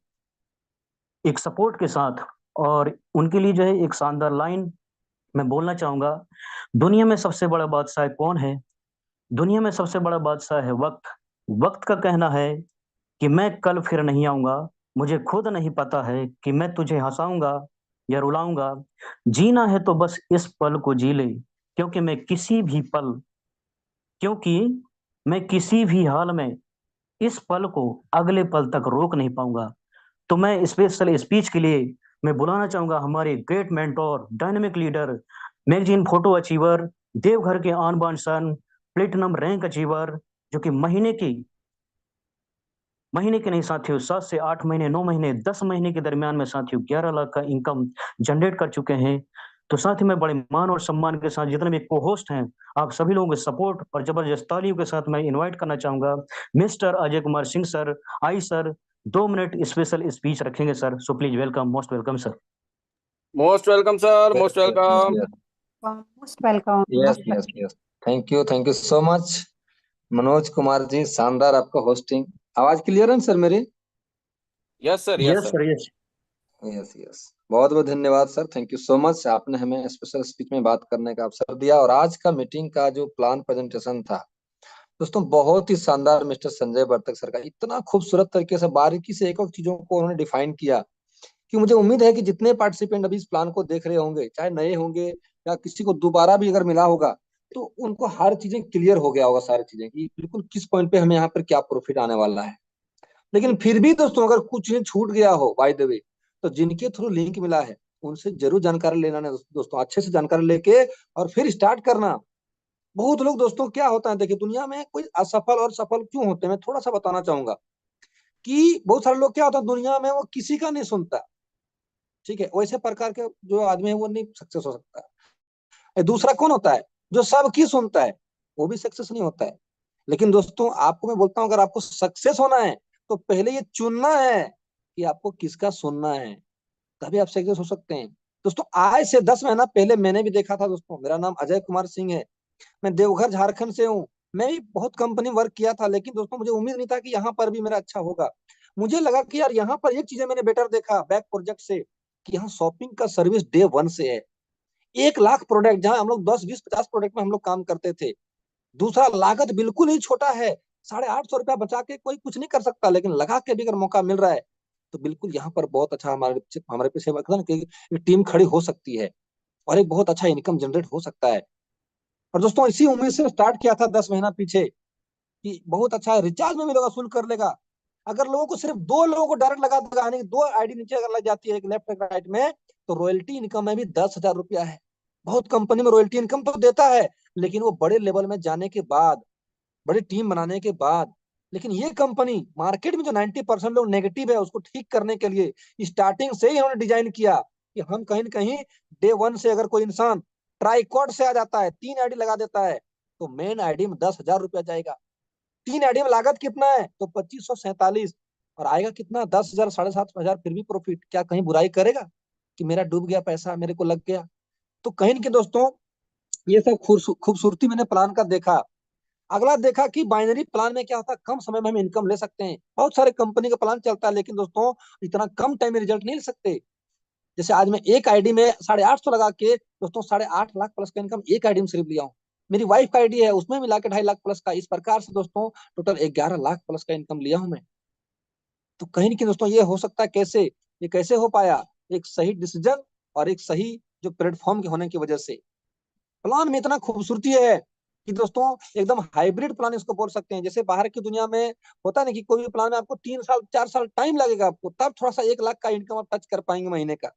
एक सपोर्ट के साथ और उनके लिए जो है एक शानदार लाइन मैं बोलना चाहूंगा। दुनिया में सबसे बड़ा बादशाह कौन है? दुनिया में सबसे बड़ा बादशाह है वक्त। वक्त का कहना है कि मैं कल फिर नहीं आऊंगा। मुझे खुद नहीं पता है कि मैं तुझे हंसाऊंगा या रुलाऊंगा। जीना है तो बस इस पल को जी ले, क्योंकि मैं किसी भी पल क्योंकि मैं किसी भी हाल में इस पल को अगले पल तक रोक नहीं पाऊंगा। तो मैं स्पेशल स्पीच के लिए मैं बुलाना चाहूंगा हमारे great mentor, dynamic leader, magazine photo achiever, Deoghar के आन बान सन, प्लेटिनम रैंक अचीवर, जो कि महीने के नहीं साथियों, 7 से 8 महीने, 9 महीने, 10 महीने के दरमियान में साथियों 11 लाख का इनकम जनरेट कर चुके हैं। तो साथ ही मैं बड़े मान और सम्मान के साथ जितने भी को होस्ट हैं, आप सभी लोगों के सपोर्ट और जबरदस्त तालियों के साथ मैं इनवाइट करना चाहूंगा मिस्टर अजय कुमार सिंह सर। आई सर, 2 मिनट स्पेशल स्पीच रखेंगे sir, so please welcome, most welcome sir. Most welcome sir, most Yes, yes, welcome. yes, Most welcome, yes, most yes, welcome. yes. Thank you so much, Manoj Kumar ji. शानदार आपका hosting. आवाज clear है sir मेरी? Yes sir, yes yes sir. Sir, yes. Yes yes, बहुत बहुत धन्यवाद sir. Thank you so much, आपने हमें स्पेशल स्पीच में बात करने का अवसर दिया। और आज का मीटिंग का जो प्लान प्रेजेंटेशन था दोस्तों, बहुत ही शानदार। मिस्टर संजय बर्तक सर का इतना खूबसूरत तरीके से बारीकी से एक एक चीजों को उन्होंने डिफाइन किया कि मुझे उम्मीद है कि जितने पार्टिसिपेंट अभी इस प्लान को देख रहे होंगे, चाहे नए होंगे या किसी को दोबारा भी अगर मिला होगा, तो उनको हर चीजें क्लियर हो गया होगा, सारी चीजें कि बिल्कुल किस पॉइंट पे हमें यहाँ पर क्या प्रॉफिट आने वाला है। लेकिन फिर भी दोस्तों अगर कुछ चीजें छूट गया हो बाय द वे, तो जिनके थ्रू लिंक मिला है उनसे जरूर जानकारी लेना है दोस्तों। अच्छे से जानकारी लेके और फिर स्टार्ट करना। बहुत लोग दोस्तों क्या होता है, देखिए दुनिया में कोई असफल और सफल क्यों होते हैं, मैं थोड़ा सा बताना चाहूंगा कि बहुत सारे लोग क्या होता है दुनिया में, वो किसी का नहीं सुनता। ठीक है, वैसे प्रकार के जो आदमी है वो नहीं सक्सेस हो सकता है। दूसरा कौन होता है, जो सबकी सुनता है, वो भी सक्सेस नहीं होता है। लेकिन दोस्तों आपको मैं बोलता हूं, अगर आपको सक्सेस होना है तो पहले ये चुनना है कि आपको किसका सुनना है, तभी आप सक्सेस हो सकते हैं। दोस्तों आज से 10 महीना पहले मैंने भी देखा था दोस्तों। मेरा नाम अजय कुमार सिंह है, मैं देवघर झारखंड से हूँ। मैं भी बहुत कंपनी वर्क किया था, लेकिन दोस्तों मुझे उम्मीद नहीं था कि यहाँ पर भी मेरा अच्छा होगा। मुझे लगा कि यार यहाँ पर एक चीजें मैंने बेटर देखा बैक प्रोजेक्ट से, कि यहाँ शॉपिंग का सर्विस डे वन से है। 1 लाख प्रोडक्ट, जहां हम लोग 10, 20, 50 प्रोडक्ट में हम लोग काम करते थे। दूसरा, लागत बिल्कुल ही छोटा है। 850 रुपया बचा के कोई कुछ नहीं कर सकता, लेकिन लगा के भी अगर मौका मिल रहा है तो बिल्कुल यहाँ पर बहुत अच्छा हमारे पीछे कि टीम खड़ी हो सकती है और एक बहुत अच्छा इनकम जनरेट हो सकता है। और दोस्तों इसी उम्मीद से स्टार्ट किया था 10 महीना पीछे, कि बहुत अच्छा रिचार्ज में भी लोग वसूल कर लेगा। अगर लोगों को सिर्फ 2 लोगों को डायरेक्ट लगा देगा, यानी कि 2 आईडी नीचे अगर लग जाती है, एक लेफ्ट एक राइट में, तो रॉयल्टी इनकम में भी 10,000 रुपया है। बहुत कंपनी में रॉयल्टी इनकम तो देता है, लेकिन वो बड़े लेवल में जाने के बाद, बड़ी टीम बनाने के बाद। लेकिन ये कंपनी मार्केट में जो 90% लोग नेगेटिव है उसको ठीक करने के लिए स्टार्टिंग से ही इन्होंने डिजाइन किया कि हम कहीं न कहीं डे वन से अगर कोई इंसान ट्राईकॉर्ड से आ जाता है, 3 आईडी लगा देता है, तो मेन आईडी में 10,000 रुपया जाएगा। 3 आईडी में लागत कितना है, तो 2547, और आएगा कितना, 10,000, 7,500, फिर भी प्रॉफिट। क्या कहीं बुराई करेगा कि मेरा डूब गया पैसा, मेरे को लग गया? तो कहीं के दोस्तों ये सब खूबसूरती मैंने प्लान का देखा। अगला देखा कि बाइनरी प्लान में क्या होता है, कम समय में हम इनकम ले सकते हैं। बहुत सारे कंपनी का प्लान चलता है, लेकिन दोस्तों इतना कम टाइम में रिजल्ट नहीं ले सकते। जैसे आज मैं एक आईडी में 850 लगा के दोस्तों 8.5 लाख प्लस का इनकम एक आईडी में सिर्फ लिया हूँ। मेरी वाइफ का आईडी है, उसमें मिला के 2.5 लाख प्लस का। इस प्रकार से दोस्तों टोटल 11 लाख प्लस का इनकम लिया हूं मैं। तो कहीं ना कहीं दोस्तों ये हो सकता है कैसे, ये कैसे हो पाया, एक सही डिसीजन और एक सही जो प्लेटफॉर्म के होने की वजह से। प्लान में इतना खूबसूरती है कि दोस्तों एकदम हाइब्रिड प्लान इसको बोल सकते हैं। जैसे बाहर की दुनिया में होता है ना कि कोई भी प्लान में आपको 3 साल 4 साल टाइम लगेगा, आपको तब थोड़ा सा 1 लाख का इनकम आप टच कर पाएंगे महीने का।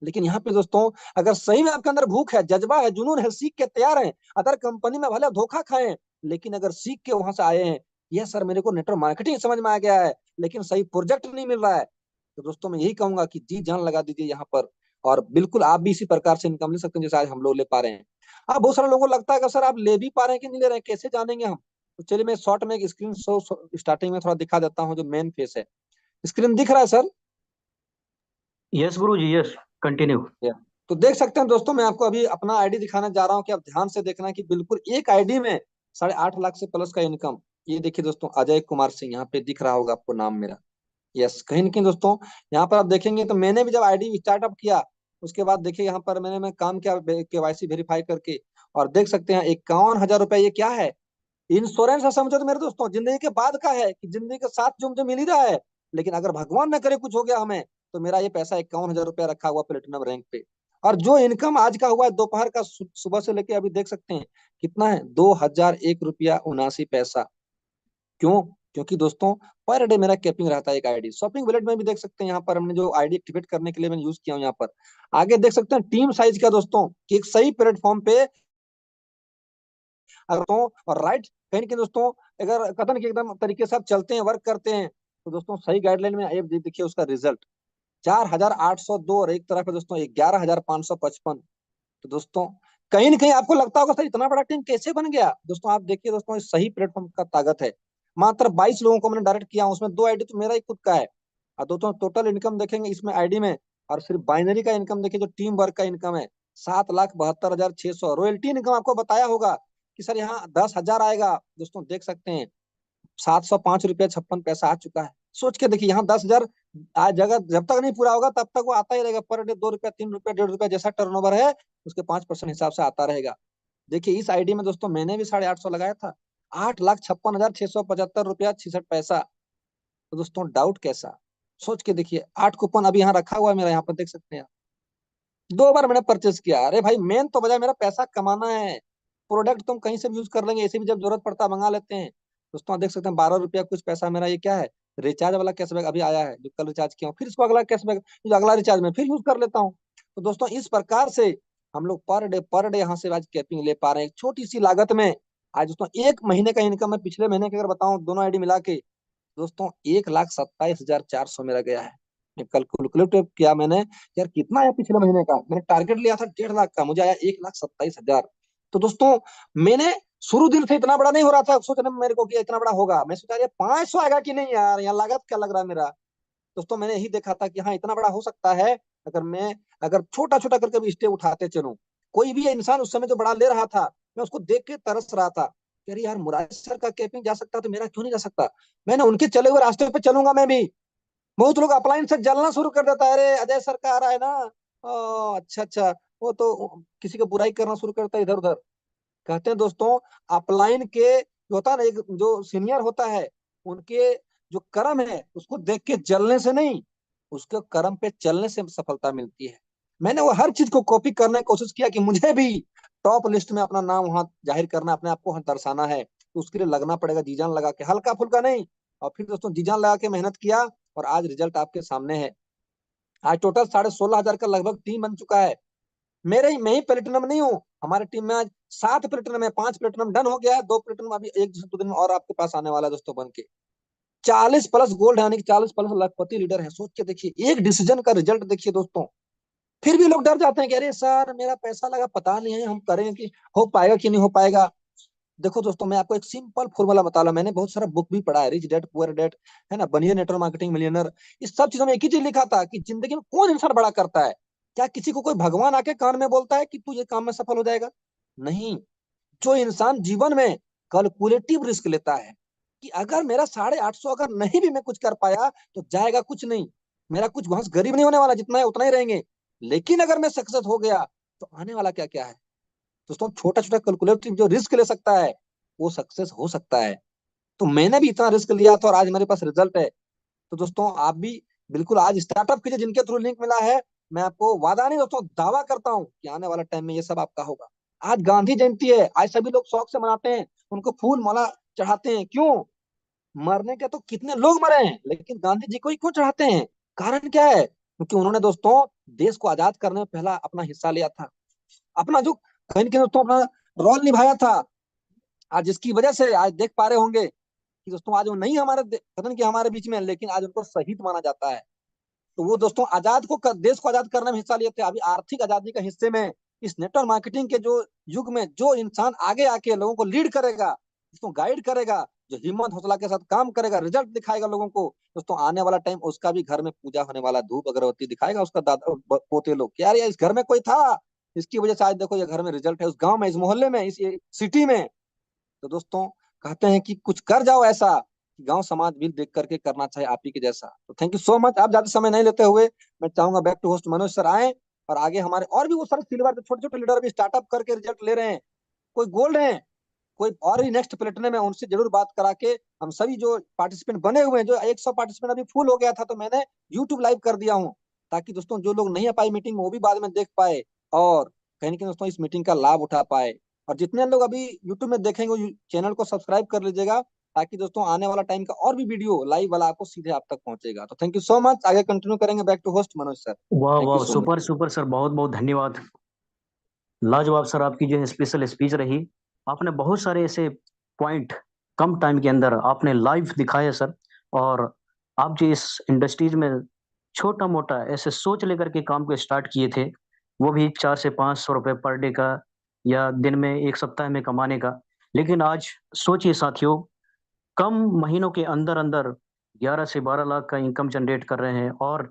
लेकिन यहाँ पे दोस्तों अगर सही में आपके अंदर भूख है, जज्बा है, जुनून है, सीख के तैयार है, अदर कंपनी में भले धोखा खाएं, लेकिन अगर सीख के वहां से आए हैं, यह सर मेरे को नेटवर्क मार्केटिंग समझ में आ गया है, लेकिन सही प्रोजेक्ट नहीं मिल रहा है, तो दोस्तों मैं यही कहूंगा कि जी जान लगा दीजिए यहाँ पर। और बिल्कुल आप भी इसी प्रकार से इनकम ले सकते हैं जैसे आज हम लोग ले पा रहे हैं। हाँ, बहुत सारे लोगों को लगता है कि सर आप ले भी पा रहे हैं कि नहीं ले रहे हैं, कैसे जानेंगे हम? तो चलिए मैं शॉर्ट में एक स्क्रीन शो स्टार्टिंग में थोड़ा दिखा देता हूँ, जो मेन फेस है। स्क्रीन दिख रहा है सर? यस गुरु जी, यस, कंटिन्यू। तो देख सकते हैं दोस्तों, मैं आपको अभी अपना आईडी दिखाने जा रहा हूँ कि आप ध्यान से देखना कि बिल्कुल एक आईडी में 8.5 लाख से प्लस का इनकम। ये देखिए दोस्तों, अजय कुमार सिंह, यहाँ पे दिख रहा होगा आपको नाम मेरा। यस, कहीं ना कहीं दोस्तों यहाँ पर आप देखेंगे तो मैंने भी जब आईडी स्टार्टअप किया, उसके बाद देखिए यहाँ पर मैं काम किया केवाईसी वेरीफाई करके, और देख सकते हैं 51,000 रुपए। ये क्या है? इंश्योरेंस है, समझो तो मेरे दोस्तों, जिंदगी के बाद का है कि जिंदगी के साथ जो मुझे मिल ही रहा है, लेकिन अगर भगवान न करे कुछ हो गया हमें, तो मेरा ये पैसा 51,000 रुपया रखा हुआ प्लेटिनम रैंक पे। और जो इनकम आज का हुआ है दोपहर का, सुबह से लेके अभी देख सकते हैं कितना है, 2,001 रुपया 79 पैसा। क्यों? क्योंकि दोस्तों पर डे मेरा कैपिंग रहता है एक आईडी। शॉपिंग वॉलेट में भी देख सकते हैं, यहाँ पर हमने जो आईडी एक्टिवेट करने के लिए मैंने यूज किया हूँ, यहाँ पर आगे देख सकते हैं टीम साइज का दोस्तों, कि एक सही प्लेटफॉर्म पे अगर तो, और राइट कहीं ना कहीं दोस्तों, अगर कथन के एकदम तरीके से आप चलते हैं, वर्क करते हैं, तो दोस्तों सही गाइडलाइन में ये देखिए उसका रिजल्ट 4,802, और एक तरफ है दोस्तों 11,555। तो दोस्तों कहीं ना कहीं आपको लगता होगा सर इतना बड़ा टीम कैसे बन गया? दोस्तों आप देखिए दोस्तों, इस सही प्लेटफॉर्म का ताकत है। मात्र 22 लोगों को मैंने डायरेक्ट किया, उसमें 2 आईडी तो मेरा ही खुद का है। और दोस्तों टोटल इनकम देखेंगे इसमें आईडी में, और सिर्फ बाइनरी का इनकम देखिए, जो टीम वर्क का इनकम है 7,72,600। रॉयल्टी इनकम आपको बताया होगा कि सर यहाँ 10,000 आएगा, दोस्तों देख सकते हैं 705 रुपया 56 पैसा आ चुका है। सोच के देखिए, यहाँ 10,000 आज जगह जब तक नहीं पूरा होगा तब तक वो आता ही रहेगा, पर डे 2 रुपया 3 रुपया 1.5 रुपया जैसा टर्नओवर है उसके 5% हिसाब से आता रहेगा। देखिए इस आईडी में दोस्तों मैंने भी 850 लगाया था, 8,56,675 रुपया 66 पैसा। तो दोस्तों डाउट कैसा? सोच के देखिए, 8 कूपन अभी यहाँ रखा हुआ है मेरा, यहाँ पर देख सकते हैं आप। 2 बार मैंने परचेस किया। अरे भाई मेन तो वजह मेरा पैसा कमाना है। प्रोडक्ट तुम कहीं से भी यूज कर लेंगे, ऐसे भी जब जरूरत पड़ता है मंगा लेते हैं। दोस्तों आप देख सकते हैं 12 रुपया कुछ पैसा मेरा, ये क्या है? रिचार्ज वाला कैशबैक अभी आया है, जो कल रिचार्ज किया हूँ, फिर इसको अगला कैशबैक, जो अगला रिचार्ज में फिर यूज कर लेता हूँ। तो दोस्तों इस प्रकार से हम लोग पर डे यहाँ से आज कैपिंग ले पा रहे हैं, एक छोटी सी लागत में। आज दोस्तों एक महीने का इनकम है, पिछले महीने की अगर बताऊं दोनों आईडी मिला के, दोस्तों 1,27,400 मेरा गया है। कल कैलकुलेट किया मैंने, यार कितना आया पिछले महीने का, मैंने टारगेट लिया था 1.5 लाख का, मुझे आया 1,27,000। तो दोस्तों मैंने शुरू दिन से इतना बड़ा नहीं हो रहा था सोचने में मेरे को कि इतना बड़ा होगा, मैं सोचा ये 500 आएगा कि नहीं यार, यहाँ लागत क्या लग रहा है मेरा। दोस्तों मैंने यही देखा था कि हाँ इतना बड़ा हो सकता है, अगर छोटा छोटा करके भी स्टेप उठाते चलूं। कोई भी इंसान उस समय जो बड़ा ले रहा था, मैं उसको देख के तरस रहा था कि अरे यार मुरारी सर का कैपिंग जा सकता तो मेरा क्यों नहीं जा सकता। मैंने उनके चले हुए रास्ते पे चलूंगा मैं भी। बहुत लोग अपलाइन से जलना शुरू कर देता है, अरे अजय सर का आ रहा है ना, अच्छा अच्छा, वो तो किसी का बुराई करना शुरू करता है इधर उधर। कहते हैं दोस्तों अपलाइन के जो होता है ना, एक जो सीनियर होता है, उनके जो कर्म है उसको देख के जलने से नहीं, उसके कर्म पे चलने से सफलता मिलती है। मैंने वो हर चीज को कॉपी करने की कोशिश किया कि मुझे भी टॉप लिस्ट में अपना नाम वहां जाहिर करना, अपने आप को वहां दर्शाना है, तो उसके लिए लगना पड़ेगा जी जान लगा के, हल्का फुल्का नहीं। और फिर दोस्तों जी जान लगा के मेहनत किया, और आज रिजल्ट आपके सामने है। आज टोटल 16,500 का लगभग टीम बन चुका है। मैं ही प्लेटिनम नहीं हूँ, हमारे टीम में आज 7 प्लेटिनम है, 5 प्लेटिनम डन हो गया है, 2 प्लेटिनम अभी 1 से 2 दिन में और आपके पास आने वाला है दोस्तों बन के। 40 प्लस गोल्ड है, यानी कि 40 प्लस लखपति लीडर है। सोच के देखिए एक डिसीजन का रिजल्ट देखिए दोस्तों। फिर भी लोग डर जाते हैं कि अरे सर मेरा पैसा लगा, पता नहीं है हम करेंगे कि हो पाएगा कि नहीं हो पाएगा। देखो दोस्तों मैं आपको एक सिंपल फॉर्मूला बता रहा हूं, मैंने बहुत सारा बुक भी पढ़ा है, रिच डैड पुअर डैड, है ना, बनिए नेटवर्क मार्केटिंग मिलियनर। इस सब चीजों में एक ही चीज लिखा था कि जिंदगी में कौन इंसान बड़ा करता है? क्या किसी को कोई भगवान आके कान में बोलता है कि तू ये काम में सफल हो जाएगा? नहीं। जो इंसान जीवन में कैलकुलेटिव रिस्क लेता है कि अगर मेरा 850 अगर नहीं भी मैं कुछ कर पाया तो जाएगा कुछ नहीं, मेरा कुछ वहां गरीब नहीं होने वाला, जितना है उतना ही रहेंगे। लेकिन अगर मैं सक्सेस हो गया तो आने वाला क्या क्या है? दोस्तों छोटा छोटा कैलकुलेटिव जो रिस्क ले सकता है वो सक्सेस हो सकता है। तो मैंने भी इतना रिस्क लिया था और आज मेरे पास रिजल्ट है। तो दोस्तों आप भी बिल्कुल आज स्टार्टअप कीजिए, जिनके थ्रू लिंक मिला है। मैं आपको वादा नहीं दोस्तों, दावा करता हूँ कि आने वाला टाइम में ये सब आपका होगा। आज गांधी जयंती है, आज सभी लोग शौक से मनाते हैं, उनको फूल माला चढ़ाते हैं। क्यों? मरने के तो कितने लोग मरे हैं, लेकिन गांधी जी को ही क्यों चढ़ाते हैं? कारण क्या है? क्योंकि उन्होंने दोस्तों देश को आजाद करने में पहला अपना हिस्सा लिया था, अपना जो कहीं न कहीं दोस्तों अपना रोल निभाया था। आज जिसकी वजह से आज देख पा रहे होंगे कि दोस्तों आज वो नहीं कथन की हमारे बीच में, लेकिन आज उनको शहीद माना जाता है। तो वो दोस्तों देश को आजाद करने में हिस्सा लिए थे। अभी आर्थिक आजादी के हिस्से में इस नेटवर्क मार्केटिंग के जो युग में जो इंसान आगे आके लोगों को लीड करेगा, जिसको गाइड करेगा, जो हिम्मत हौसला के साथ काम करेगा, रिजल्ट दिखाएगा लोगों को, दोस्तों आने वाला टाइम उसका भी घर में पूजा होने वाला, धूप अगरबत्ती दिखाएगा उसका दादा पोते लोग, यार ये इस घर में कोई था, इसकी वजह से आज देखो ये घर में रिजल्ट है, उस गांव में, इस मोहल्ले में, इस सिटी में। तो दोस्तों कहते हैं कि कुछ कर जाओ ऐसा कि गांव समाज भी देख करके करना चाहे आप ही के जैसा। तो थैंक यू सो मच। आप ज्यादा समय नहीं लेते हुए मैं चाहूंगा back to host Manoj sir आए, और आगे हमारे और भी वो सारे सिल्वर छोटे छोटे लीडर भी स्टार्टअप करके रिजल्ट ले रहे हैं, कोई गोल्ड है, कोई और भी नेक्स्ट प्लेटिनम है, उनसे जरूर बात करा के हम सभी जो पार्टिसिपेंट बने हुए हैं, जो 100 पार्टिसिपेंट अभी फुल हो गया था, तो मैंने यूट्यूब लाइव कर दिया हूँ, ताकि दोस्तों जो लोग नहीं आ पाए मीटिंग में वो भी बाद में देख पाए, और कहीं ना कहीं दोस्तों इस मीटिंग का लाभ उठा पाए। और जितने लोग अभी यूट्यूब में देखेंगे चैनल को सब्सक्राइब कर लीजिएगा, ताकि दोस्तों आने वाला टाइम का और भी वीडियो लाइव वाला आपको सीधे आप तक पहुंचेगा। तो थैंक यू सो मच। आगे कंटिन्यू करेंगे, back to host Manoj sir. वाह थैंक यू वाह, so much. Super super sir, बहुत बहुत धन्यवाद। लाजवाब सर, आपकी जो स्पेशल स्पीच रही। आपने बहुत सारे ऐसे पॉइंट कम टाइम के अंदर आपने लाइव दिखाए सर। और आप जो इस इंडस्ट्रीज में छोटा मोटा ऐसे सोच लेकर के काम को स्टार्ट किए थे, वो भी 4 से 500 रुपए पर डे का, या दिन में, एक सप्ताह में कमाने का। लेकिन आज सोचिए साथियों, कम महीनों के अंदर अंदर 11 से 12 लाख का इनकम जनरेट कर रहे हैं। और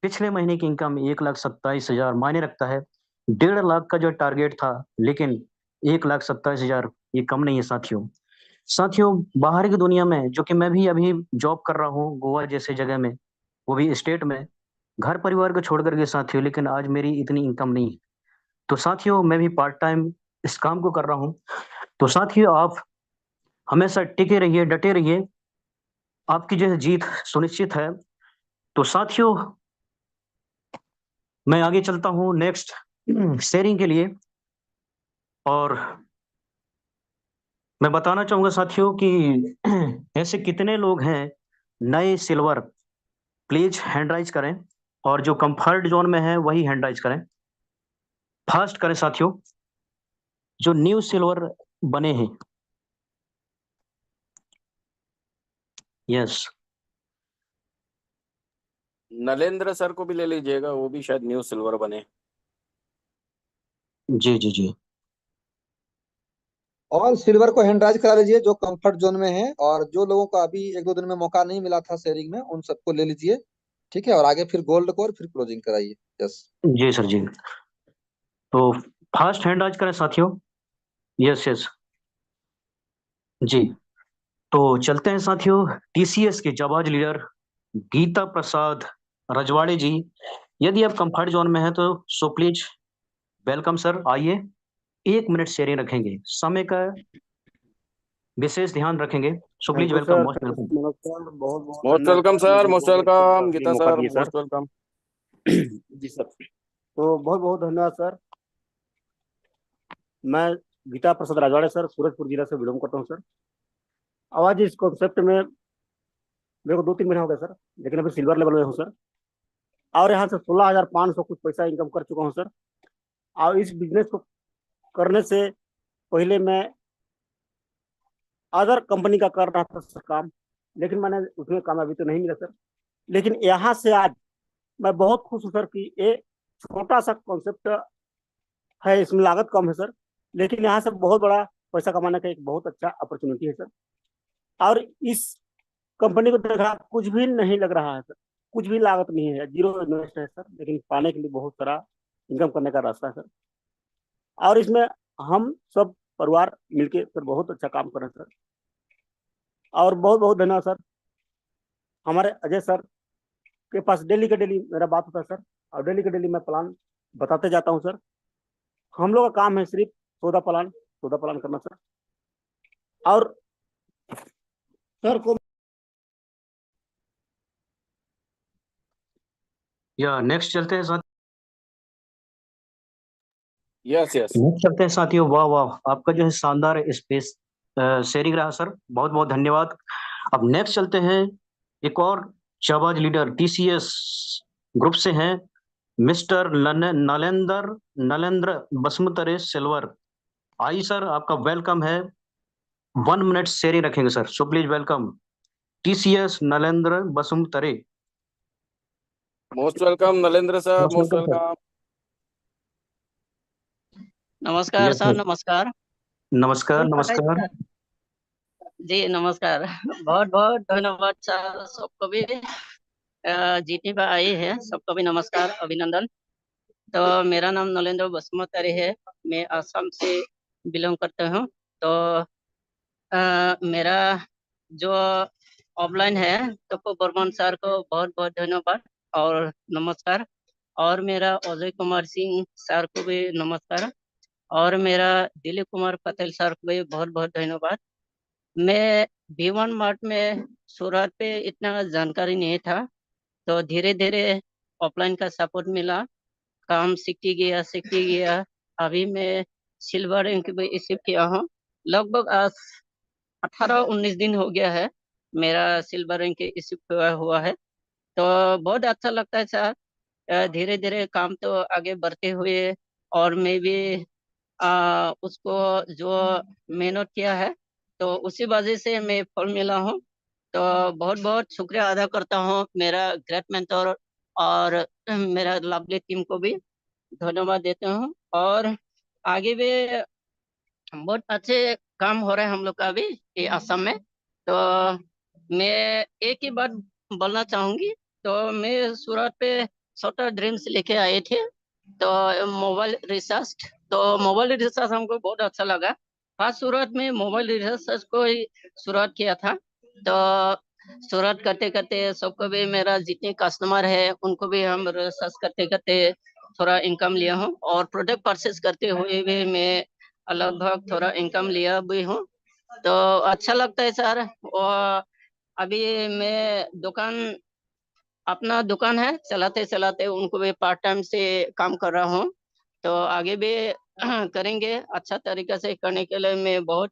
पिछले महीने की इनकम 1,27,000 मायने रखता है। 1.5 लाख का जो टारगेट था, लेकिन 1,27,000 ये कम नहीं है साथियों। साथियों, बाहर की दुनिया में, जो कि मैं भी अभी जॉब कर रहा हूँ गोवा जैसे जगह में, वो भी स्टेट में, घर परिवार को छोड़ करके साथियों, लेकिन आज मेरी इतनी इनकम नहीं है। तो साथियों, मैं भी पार्ट टाइम इस काम को कर रहा हूँ। तो साथियों, आप हमेशा टिके रहिए, डटे रहिए, आपकी जो है जीत सुनिश्चित है। तो साथियों, मैं आगे चलता हूँ नेक्स्ट शेयरिंग के लिए। और मैं बताना चाहूंगा साथियों कि ऐसे कितने लोग हैं नए सिल्वर, प्लीज हैंड राइज करें। और जो कंफर्ट जोन में है वही हैंड राइज करें, फास्ट करें साथियों, जो न्यू सिल्वर बने हैं। यस। नलेंद्र सर को भी ले लीजिएगा, वो भी शायद न्यू सिल्वर बने। जी जी जी। ऑल सिल्वर को हैंड राइज करा लीजिए जो कंफर्ट जोन में है, और जो लोगों को अभी 1-2 दिन में मौका नहीं मिला था शेयरिंग में, उन सबको ले लीजिए, ठीक है, और आगे फिर गोल्ड को और फिर क्लोजिंग कराइए। यस। जी सर जी। तो फास्ट हैंड राइज करें साथियों। Yes yes. जी। तो चलते हैं साथियों, टीसीएस के जाबाज लीडर गीता प्रसाद रजवाड़े जी। यदि आप कंफर्ट जोन में हैं तो सो प्लीज वेलकम सर, आइए। 1 मिनट शेयरिंग रखेंगे, समय का विशेष ध्यान रखेंगे। So please thank you welcome, sir, most welcome. नमस्कार, बहुत बहुत मोस्ट धन्यवाद वेलकम सर, सर, मुझे मोस्ट बहुत अच्छा वेलकम ये गीता मौका सर, दिए सर। Most welcome. जी सर, तो बहुत बहुत धन्यवाद सर। मैं गीता प्रसाद राजवाड़े सर, सूरजपुर जिला से बिलोंग करता हूँ सर। आज इस कॉन्सेप्ट में मेरे को 2-3 महीने हो गए सर, लेकिन अभी सिल्वर लेवल में हूँ सर। और यहाँ से 16,500 कुछ पैसा इनकम कर चुका हूँ सर। और इस बिजनेस को करने से पहले मैं अदर कंपनी का कर रहा था सर काम, लेकिन मैंने उसमें कामयाबी तो नहीं मिला सर। लेकिन यहाँ से आज मैं बहुत खुश हूँ सर कि ये छोटा सा कॉन्सेप्ट है, इसमें लागत कम है सर, लेकिन यहाँ से बहुत बड़ा पैसा कमाने का एक बहुत अच्छा अपॉर्चुनिटी है सर। और इस कंपनी को देखा, कुछ भी नहीं लग रहा है सर, कुछ भी लागत नहीं है, जीरो इन्वेस्ट है सर, लेकिन पाने के लिए बहुत सारा इनकम करने का रास्ता है सर। और इसमें हम सब परिवार मिलके सर बहुत अच्छा काम कर रहे हैं सर। और बहुत बहुत धन्यवाद सर। हमारे अजय सर के पास डेली का डेली मेरा बात होता है सर, और डेली का डेली मैं प्लान बताते जाता हूँ सर। हम लोग का काम है सिर्फ सौदा प्लान करना सर। और सर को या नेक्स्ट चलते हैं साथ। Yes yes. नेक्स्ट चलते हैं साथियों। वाह वाह, आपका जो है शानदार स्पेस शेयरिंग रहा सर, बहुत बहुत धन्यवाद। अब नेक्स्ट चलते हैं, एक और जाबाज लीडर टीसीएस ग्रुप से हैं, मिस्टर नलेंद्र नलेंद्र बसुमतारे सिल्वर। आई सर, आपका वेलकम है। 1 मिनट शेयरिंग रखेंगे sir, so please welcome TCS Nalendra Basumatary. Most welcome Nalendra sir, most most welcome sir. Welcome. नमस्कार यस सर, सर। नमस्कार। नमस्कार नमस्कार। जी नमस्कार। बहुत बहुत धन्यवाद सर, सबको भी जीतने पर आए हैं, सबको भी नमस्कार, अभिनंदन। तो मेरा नाम नलेंद्र बसुमतारी है, मैं असम से बिलोंग करता हूँ। तो मेरा जो ऑफलाइन है तो बर्मन सर को बहुत बहुत धन्यवाद और नमस्कार। और मेरा अजय कुमार सिंह सर को भी नमस्कार। और मेरा दिलीप कुमार पटेल सर को भी बहुत बहुत धन्यवाद। मैं V1 मार्ट में शुरुआत पे इतना जानकारी नहीं था, तो धीरे धीरे ऑफलाइन का सपोर्ट मिला, काम सीखती गया। अभी मैं सिल्वर रैंक भी रिसीव किया हूँ। लगभग आज 18-19 दिन हो गया है मेरा सिल्वर रैंक रिसीव हुआ हुआ है। तो बहुत अच्छा लगता है सर, धीरे धीरे काम तो आगे बढ़ते हुए, और मैं भी उसको जो मेहनत किया है तो उसी वजह से मैं फल मिला हूँ। तो बहुत बहुत शुक्रिया अदा करता हूँ मेरा ग्रेट मेंटर और मेरा लवली टीम को भी धन्यवाद देता हूँ। और आगे भी बहुत अच्छे काम हो रहे हैं हम लोग का अभी ये असम में। तो मैं एक ही बात बोलना चाहूंगी। तो मैं सूरत पे छोटा ड्रीम्स लेके आए थे, तो मोबाइल रिसर्च। तो मोबाइल रिसर्च हमको बहुत अच्छा लगा। खास सूरत में मोबाइल रिसर्च को ही शुरुआत किया था। तो शुरुआत करते करते सबको भी, मेरा जितने कस्टमर है उनको भी हम रिसर्च करते करते थोड़ा इनकम लिया हूँ, और प्रोडक्ट परचेज करते हुए भी मैं लगभग थोड़ा इनकम लिया भी हूँ। तो अच्छा लगता है सर। और अभी मैं अपना दुकान है, चलाते चलाते उनको भी पार्ट टाइम से काम कर रहा हूँ। तो आगे भी करेंगे, अच्छा तरीके से करने के लिए मैं बहुत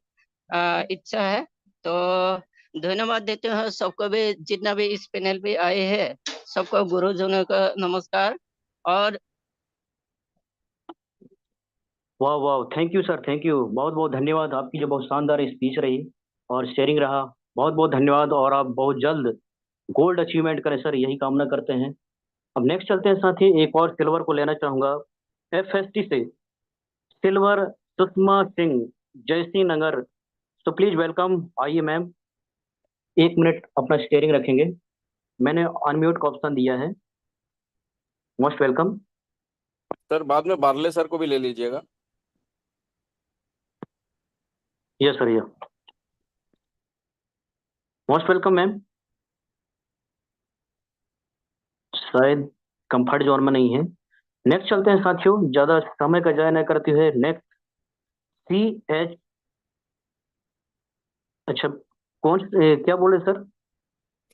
इच्छा है। तो धन्यवाद देते हैं सबको भी, जितना भी इस पैनल पे आए हैं सबको गुरुजनों का नमस्कार। और वाह वाह, thank you sir, thank you, बहुत बहुत धन्यवाद। आपकी जो बहुत शानदार स्पीच रही और शेयरिंग रहा, बहुत बहुत धन्यवाद। और आप बहुत जल्द गोल्ड अचीवमेंट करें सर, यही कामना करते हैं। अब नेक्स्ट चलते हैं साथी, एक और सिल्वर को लेना चाहूंगा FST से। सिल्वर सुषमा सिंह, जयसी नगर। तो प्लीज वेलकम, आइए मैम। 1 मिनट अपना शेयरिंग रखेंगे, मैंने अनम्यूट का ऑप्शन दिया है। Most welcome. सर बाद में बार्ले सर को भी ले लीजिएगा। Yes sir, yes, most welcome ma'am. शायद कंफर्ट जोन में नहीं है। नेक्स्ट चलते हैं साथियों, ज्यादा समय का जाया न करते हुए। नेक्स्ट CH, अच्छा, क्या बोले sir?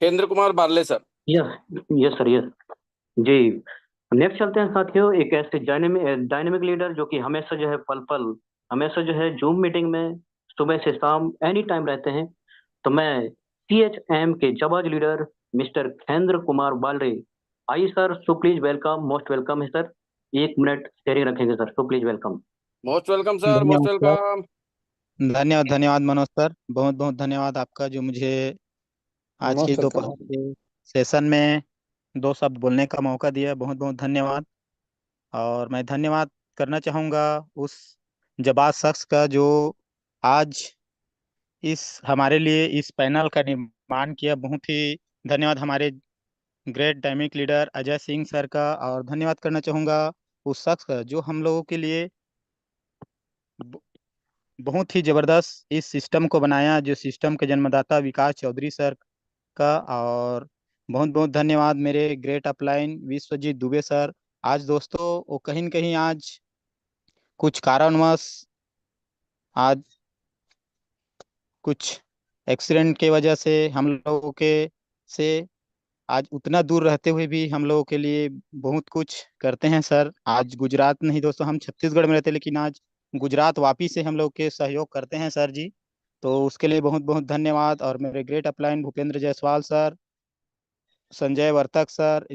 Kendra Kumar Barle sir. Yes, yes sir, yes जी। नेक्स्ट चलते हैं साथियों, एक ऐसे डायनेमिक डायनेमिक लीडर जो कि हमेशा जो है पल पल, हमेशा जो है जूम मीटिंग में सुबह से शाम एनी टाइम रहते हैं। तो मैं CHM के जाबाज लीडर मिस्टर खेंद्र कुमार बालरे, आइए sir, so please welcome, most welcome है सर। 1 मिनट शेयरिंग रखेंगे sir, so please welcome. Most welcome sir, most धन्यवाद सर। वेलकम। धन्यवाद धन्यवाद मनोज सर, बहुत बहुत धन्यवाद आपका, जो मुझे आज की मोस्ट वेलकम। दोपहर के सेशन में 2 शब्द बोलने का मौका दिया। बहुत बहुत धन्यवाद। और मैं धन्यवाद करना चाहूँगा उस जाबाज शख्स का जो आज इस हमारे लिए इस पैनल का निर्माण किया। बहुत ही धन्यवाद हमारे great dynamic leader Ajay Singh sir का। और धन्यवाद करना चाहूँगा उस शख्स का जो हम लोगों के लिए बहुत ही जबरदस्त इस सिस्टम को बनाया, जो सिस्टम के जन्मदाता विकास चौधरी सर का। और बहुत बहुत धन्यवाद मेरे great upline Vishwajeet Dubey sir. आज दोस्तों वो कहीं न कहीं आज कुछ कारणवश, आज कुछ एक्सीडेंट के वजह से हम लोगों के से आज उतना दूर रहते हुए भी हम लोगों के लिए बहुत कुछ करते हैं सर। आज गुजरात नहीं दोस्तों, हम छत्तीसगढ़ में रहते हैं, लेकिन आज गुजरात वापिस से हम लोग के सहयोग करते हैं सर जी। तो उसके लिए बहुत बहुत धन्यवाद। और मेरे great upline Bhupendra Jaiswal sir, Sanjay Vartak sir,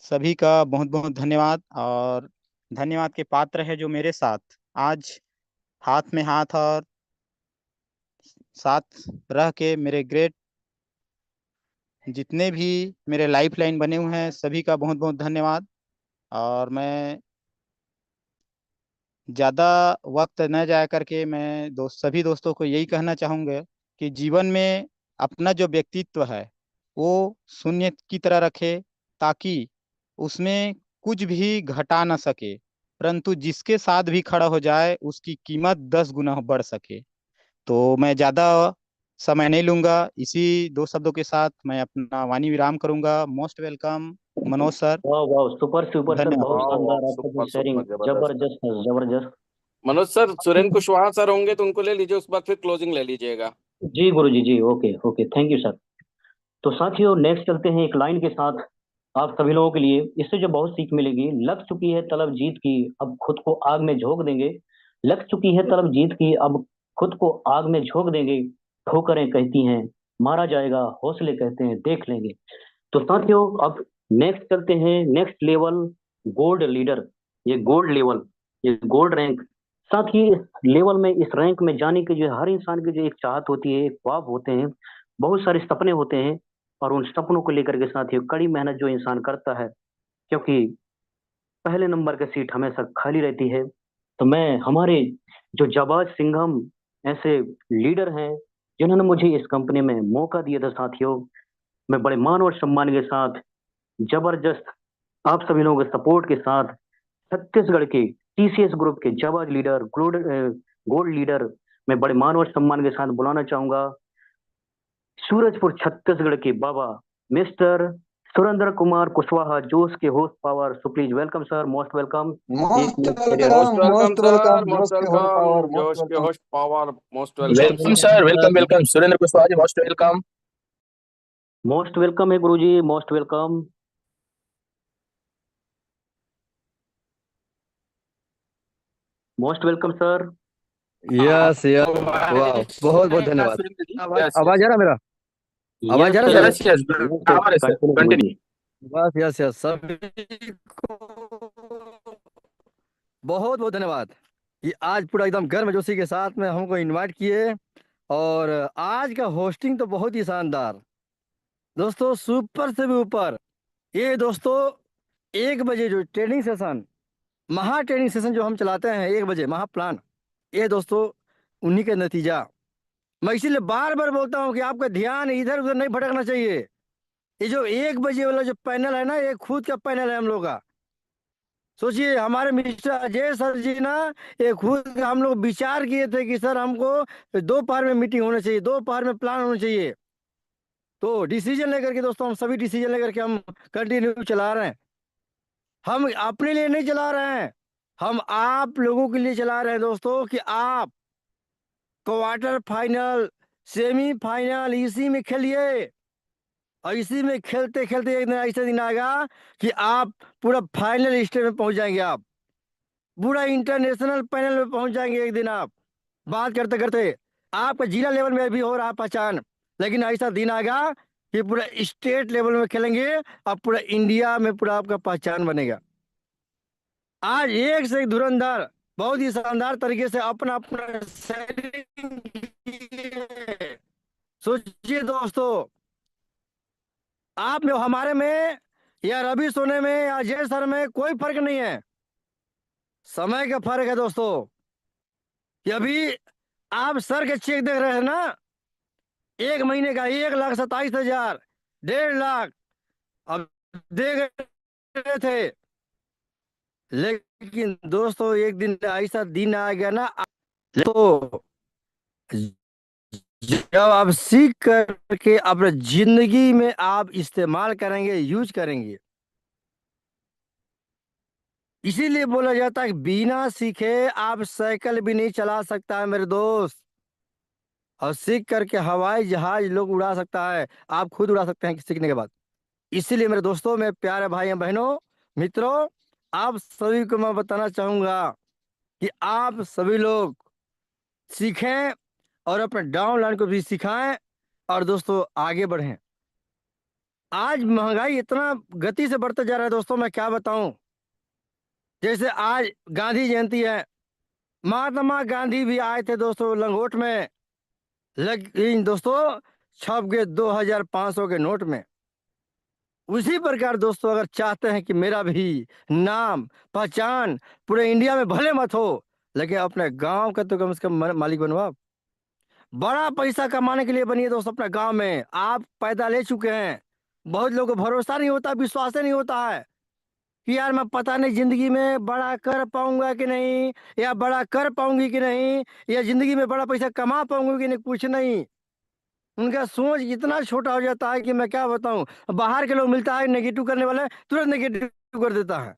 सभी का बहुत बहुत धन्यवाद। और धन्यवाद के पात्र है जो मेरे साथ आज हाथ में हाथ और साथ रह के मेरे ग्रेट जितने भी मेरे लाइफ लाइन बने हुए हैं, सभी का बहुत बहुत धन्यवाद। और मैं ज़्यादा वक्त न जाया करके मैं सभी दोस्तों को यही कहना चाहूँगा कि जीवन में अपना जो व्यक्तित्व है वो शून्य की तरह रखे, ताकि उसमें कुछ भी घटा ना सके, परंतु जिसके साथ भी खड़ा हो जाए उसकी कीमत 10 गुना बढ़ सके। तो मैं ज्यादा समय नहीं लूंगा, इसी 2 शब्दों के साथ मैं अपना वाणी विराम करूंगा। मोस्ट वेलकम मनोज सर, वाह वाह, सुपर सुपर सर, धन्यवाद। बहुत वाह वाह, शानदार आपका जो सुपर शेयरिंग, सुपर, जबरदस्त। जबरदस्त है, जबरदस्त। मनोज सर, सुरेंद्र कुशवाहा सर होंगे तो उनको ले लीजिए, उसके बाद फिर क्लोजिंग ले लीजिएगा। जी गुरु जी, okay okay, thank you sir. तो साथियों, नेक्स्ट चलते हैं एक लाइन के साथ आप सभी लोगों के लिए। इससे जो बहुत सीख मिलेगी, लग चुकी है तलब जीत की, अब खुद को आग में झोंक देंगे। लग चुकी है तलब जीत की, अब खुद को आग में झोंक देंगे। ठोकरें कहती हैं मारा जाएगा, हौसले कहते हैं देख लेंगे। तो साथियों, अब नेक्स्ट चलते हैं, नेक्स्ट लेवल, गोल्ड लीडर। ये गोल्ड लेवल, ये गोल्ड रैंक। साथ ही इस लेवल में, इस रैंक में जाने के जो हर इंसान की जो एक चाहत होती है, एक ख्वाब होते हैं, बहुत सारे सपने होते हैं। और उन सपनों को लेकर के साथियों कड़ी मेहनत जो इंसान करता है, क्योंकि पहले नंबर की सीट हमेशा खाली रहती है। तो मैं, हमारे जो जाबाज सिंघम ऐसे लीडर हैं जिन्होंने मुझे इस कंपनी में मौका दिया था साथियों, मैं बड़े मान और सम्मान के साथ, जबरदस्त आप सभी लोगों के सपोर्ट के साथ, छत्तीसगढ़ के टीसीएस ग्रुप के जाबाज लीडर, गोल्ड लीडर, मैं बड़े मान और सम्मान के साथ बुलाना चाहूंगा सूरजपुर छत्तीसगढ़ के बाबा मिस्टर सुरेंद्र कुमार कुशवाहा, जोश के host power. So please welcome sir, most welcome. एक मोस्ट मिनट मेरे most welcome, welcome most sir, welcome, most जोश के होल वेलकम, पावर, मोस्ट जोश के welcome. Host power, most most welcome. Welcome sir, welcome welcome Surendra Kushwaha ji, most welcome. Most welcome है गुरु जी, most welcome. Most welcome sir. Yes yes, वाह, बहुत बहुत धन्यवाद। सुरेंद्र जी, आवाज यस आवाज यस आ रहा मेरा? आवाज यस आ रहा sir, sir? Yes yes, yes sir, बराबर है सर, कंटिन्यू गुरु कंटिन्यू। जी। बस यस यस, सभी को बहुत बहुत धन्यवाद कि आज पूरा एकदम गर्मजोशी के साथ में हमको इनवाइट किए। और आज का होस्टिंग तो बहुत ही शानदार दोस्तों, सुपर से भी ऊपर। ये दोस्तों 1 बजे जो ट्रेनिंग सेशन, महा ट्रेनिंग सेशन जो हम चलाते हैं 1 बजे, महा प्लान, ये दोस्तों उन्हीं का नतीजा। मैं इसीलिए बार बार बोलता हूँ कि आपका ध्यान इधर उधर नहीं भटकना चाहिए। ये जो 1 बजे वाला जो पैनल है ना, ये खुद का पैनल है हम लोग का। सोचिए, हमारे मिस्टर अजय सर जी ना, ये खुद हम लोग विचार किए थे कि सर हमको दोपहर में मीटिंग होना चाहिए, दोपहर में प्लान होना चाहिए। तो डिसीजन लेकर के दोस्तों, हम सभी डिसीजन लेकर के हम कंटिन्यू चला रहे हैं। हम अपने लिए नहीं चला रहे हैं, हम आप लोगों के लिए चला रहे हैं दोस्तों, कि आप क्वार्टर फाइनल, सेमीफाइनल इसी में खेलिए। और इसी में खेलते खेलते एक दिन ऐसा दिन आएगा कि आप पूरा फाइनल स्टेज में पहुंच जाएंगे, आप पूरा इंटरनेशनल पैनल में पहुंच जाएंगे एक दिन। आप बात करते करते आपका जिला लेवल में भी हो रहा है पहचान, लेकिन ऐसा दिन आएगा कि पूरा स्टेट लेवल में खेलेंगे, अब पूरा इंडिया में पूरा आपका पहचान बनेगा। आज एक से एक धुरंधर बहुत ही शानदार तरीके से अपना अपना सेटिंग किए। सोचिए दोस्तों, आप में, हमारे में, या रवि सोने में, या जय सर में कोई फर्क नहीं है, समय का फर्क है दोस्तों। कि अभी आप सर के चेक देख रहे हैं ना, 1 महीने का 1,27,000, 1.5 लाख अब देख रहे थे। लेकिन दोस्तों एक दिन ऐसा दिन आ गया ना, तो जब आप सीख करके अपने जिंदगी में आप इस्तेमाल करेंगे, यूज करेंगे। इसीलिए बोला जाता है कि बिना सीखे आप साइकिल भी नहीं चला सकता है मेरे दोस्त। और सीख करके हवाई जहाज लोग उड़ा सकता है, आप खुद उड़ा सकते हैं सीखने के बाद। इसीलिए मेरे दोस्तों, मेरे प्यारे भाई बहनों, मित्रों, आप सभी को मैं बताना चाहूंगा कि आप सभी लोग सीखें और अपने डाउनलाइन को भी सिखाएं, और दोस्तों आगे बढ़ें। आज महंगाई इतना गति से बढ़ता जा रहा है दोस्तों, मैं क्या बताऊं। जैसे आज गांधी जयंती है, महात्मा गांधी भी आए थे दोस्तों लंगोट में, लेकिन दोस्तों छप गए 2,500 के नोट में। उसी प्रकार दोस्तों, अगर चाहते हैं कि मेरा भी नाम पहचान पूरे इंडिया में भले मत हो, लेकिन अपने गांव का तो कम से कम मालिक बनो आप। बड़ा पैसा कमाने के लिए बनिए दोस्त। अपना गांव में आप पैदा ले चुके हैं, बहुत लोगों को भरोसा नहीं होता, विश्वास नहीं होता है कि यार मैं पता नहीं जिंदगी में बड़ा कर पाऊंगा कि नहीं, या बड़ा कर पाऊंगी कि नहीं, या जिंदगी में बड़ा पैसा कमा पाऊंगी कि नहीं, कुछ नहीं। उनका सोच इतना छोटा हो जाता है कि मैं क्या बताऊं। बाहर के लोग मिलता है नेगेटिव करने वाले, तुरंत नेगेटिव कर देता है।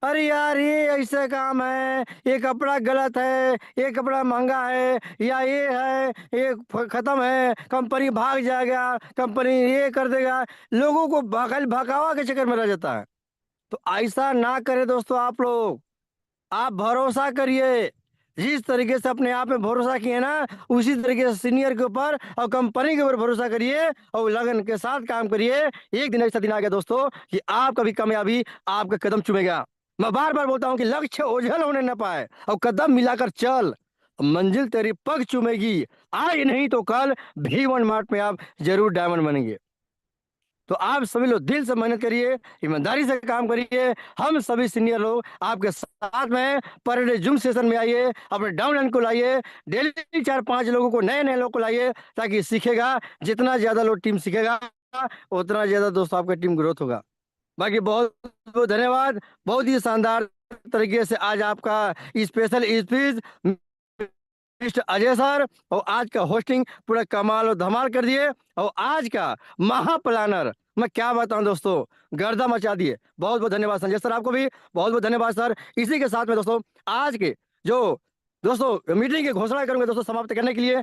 अरे यार ये ऐसे काम है, ये कपड़ा गलत है, ये कपड़ा महंगा है, या ये है, ये खत्म है, कंपनी भाग जाएगा, कंपनी ये कर देगा। लोगों को भगावा के चक्कर में रह जाता है। तो ऐसा ना करें दोस्तों। आप लोग आप भरोसा करिए, जिस तरीके से अपने आप में भरोसा किए ना, उसी तरीके से सीनियर के ऊपर और कंपनी के ऊपर भरोसा करिए और लगन के साथ काम करिए। एक दिन ऐसा दिन आ गया दोस्तों कि आपका भी कामयाबी आपका कदम चूमेगा। मैं बार बार बोलता हूं कि लक्ष्य ओझल होने न पाए और कदम मिलाकर चल, मंजिल तेरी पग चूमेगी। आज नहीं तो कल V1 मार्ट में आप जरूर डायमंड बनेंगे। तो आप सभी लोग दिल से मेहनत करिए, ईमानदारी से काम करिए। हम सभी सीनियर लोग आपके साथ में पर डे जूम सेशन में आइए, अपने डाउनलाइन को लाइए, डेली 4-5 लोगों को, नए नए लोगों को लाइए, ताकि सीखेगा। जितना ज्यादा लोग टीम सीखेगा उतना ज्यादा दोस्तों आपका टीम ग्रोथ होगा। बाकी बहुत बहुत धन्यवाद। बहुत ही शानदार तरीके से आज आपका special speech mister Ajay sir, और आज का होस्टिंग पूरा कमाल और धमाल कर दिए। और आज का महाप्लानर मैं क्या बताऊं दोस्तों, गर्दा मचा दिए। बहुत बहुत धन्यवाद संजय सर, आपको भी बहुत बहुत धन्यवाद सर। इसी के साथ में दोस्तों आज के जो दोस्तों मीटिंग की घोषणा करूंगा दोस्तों समाप्त करने के लिए।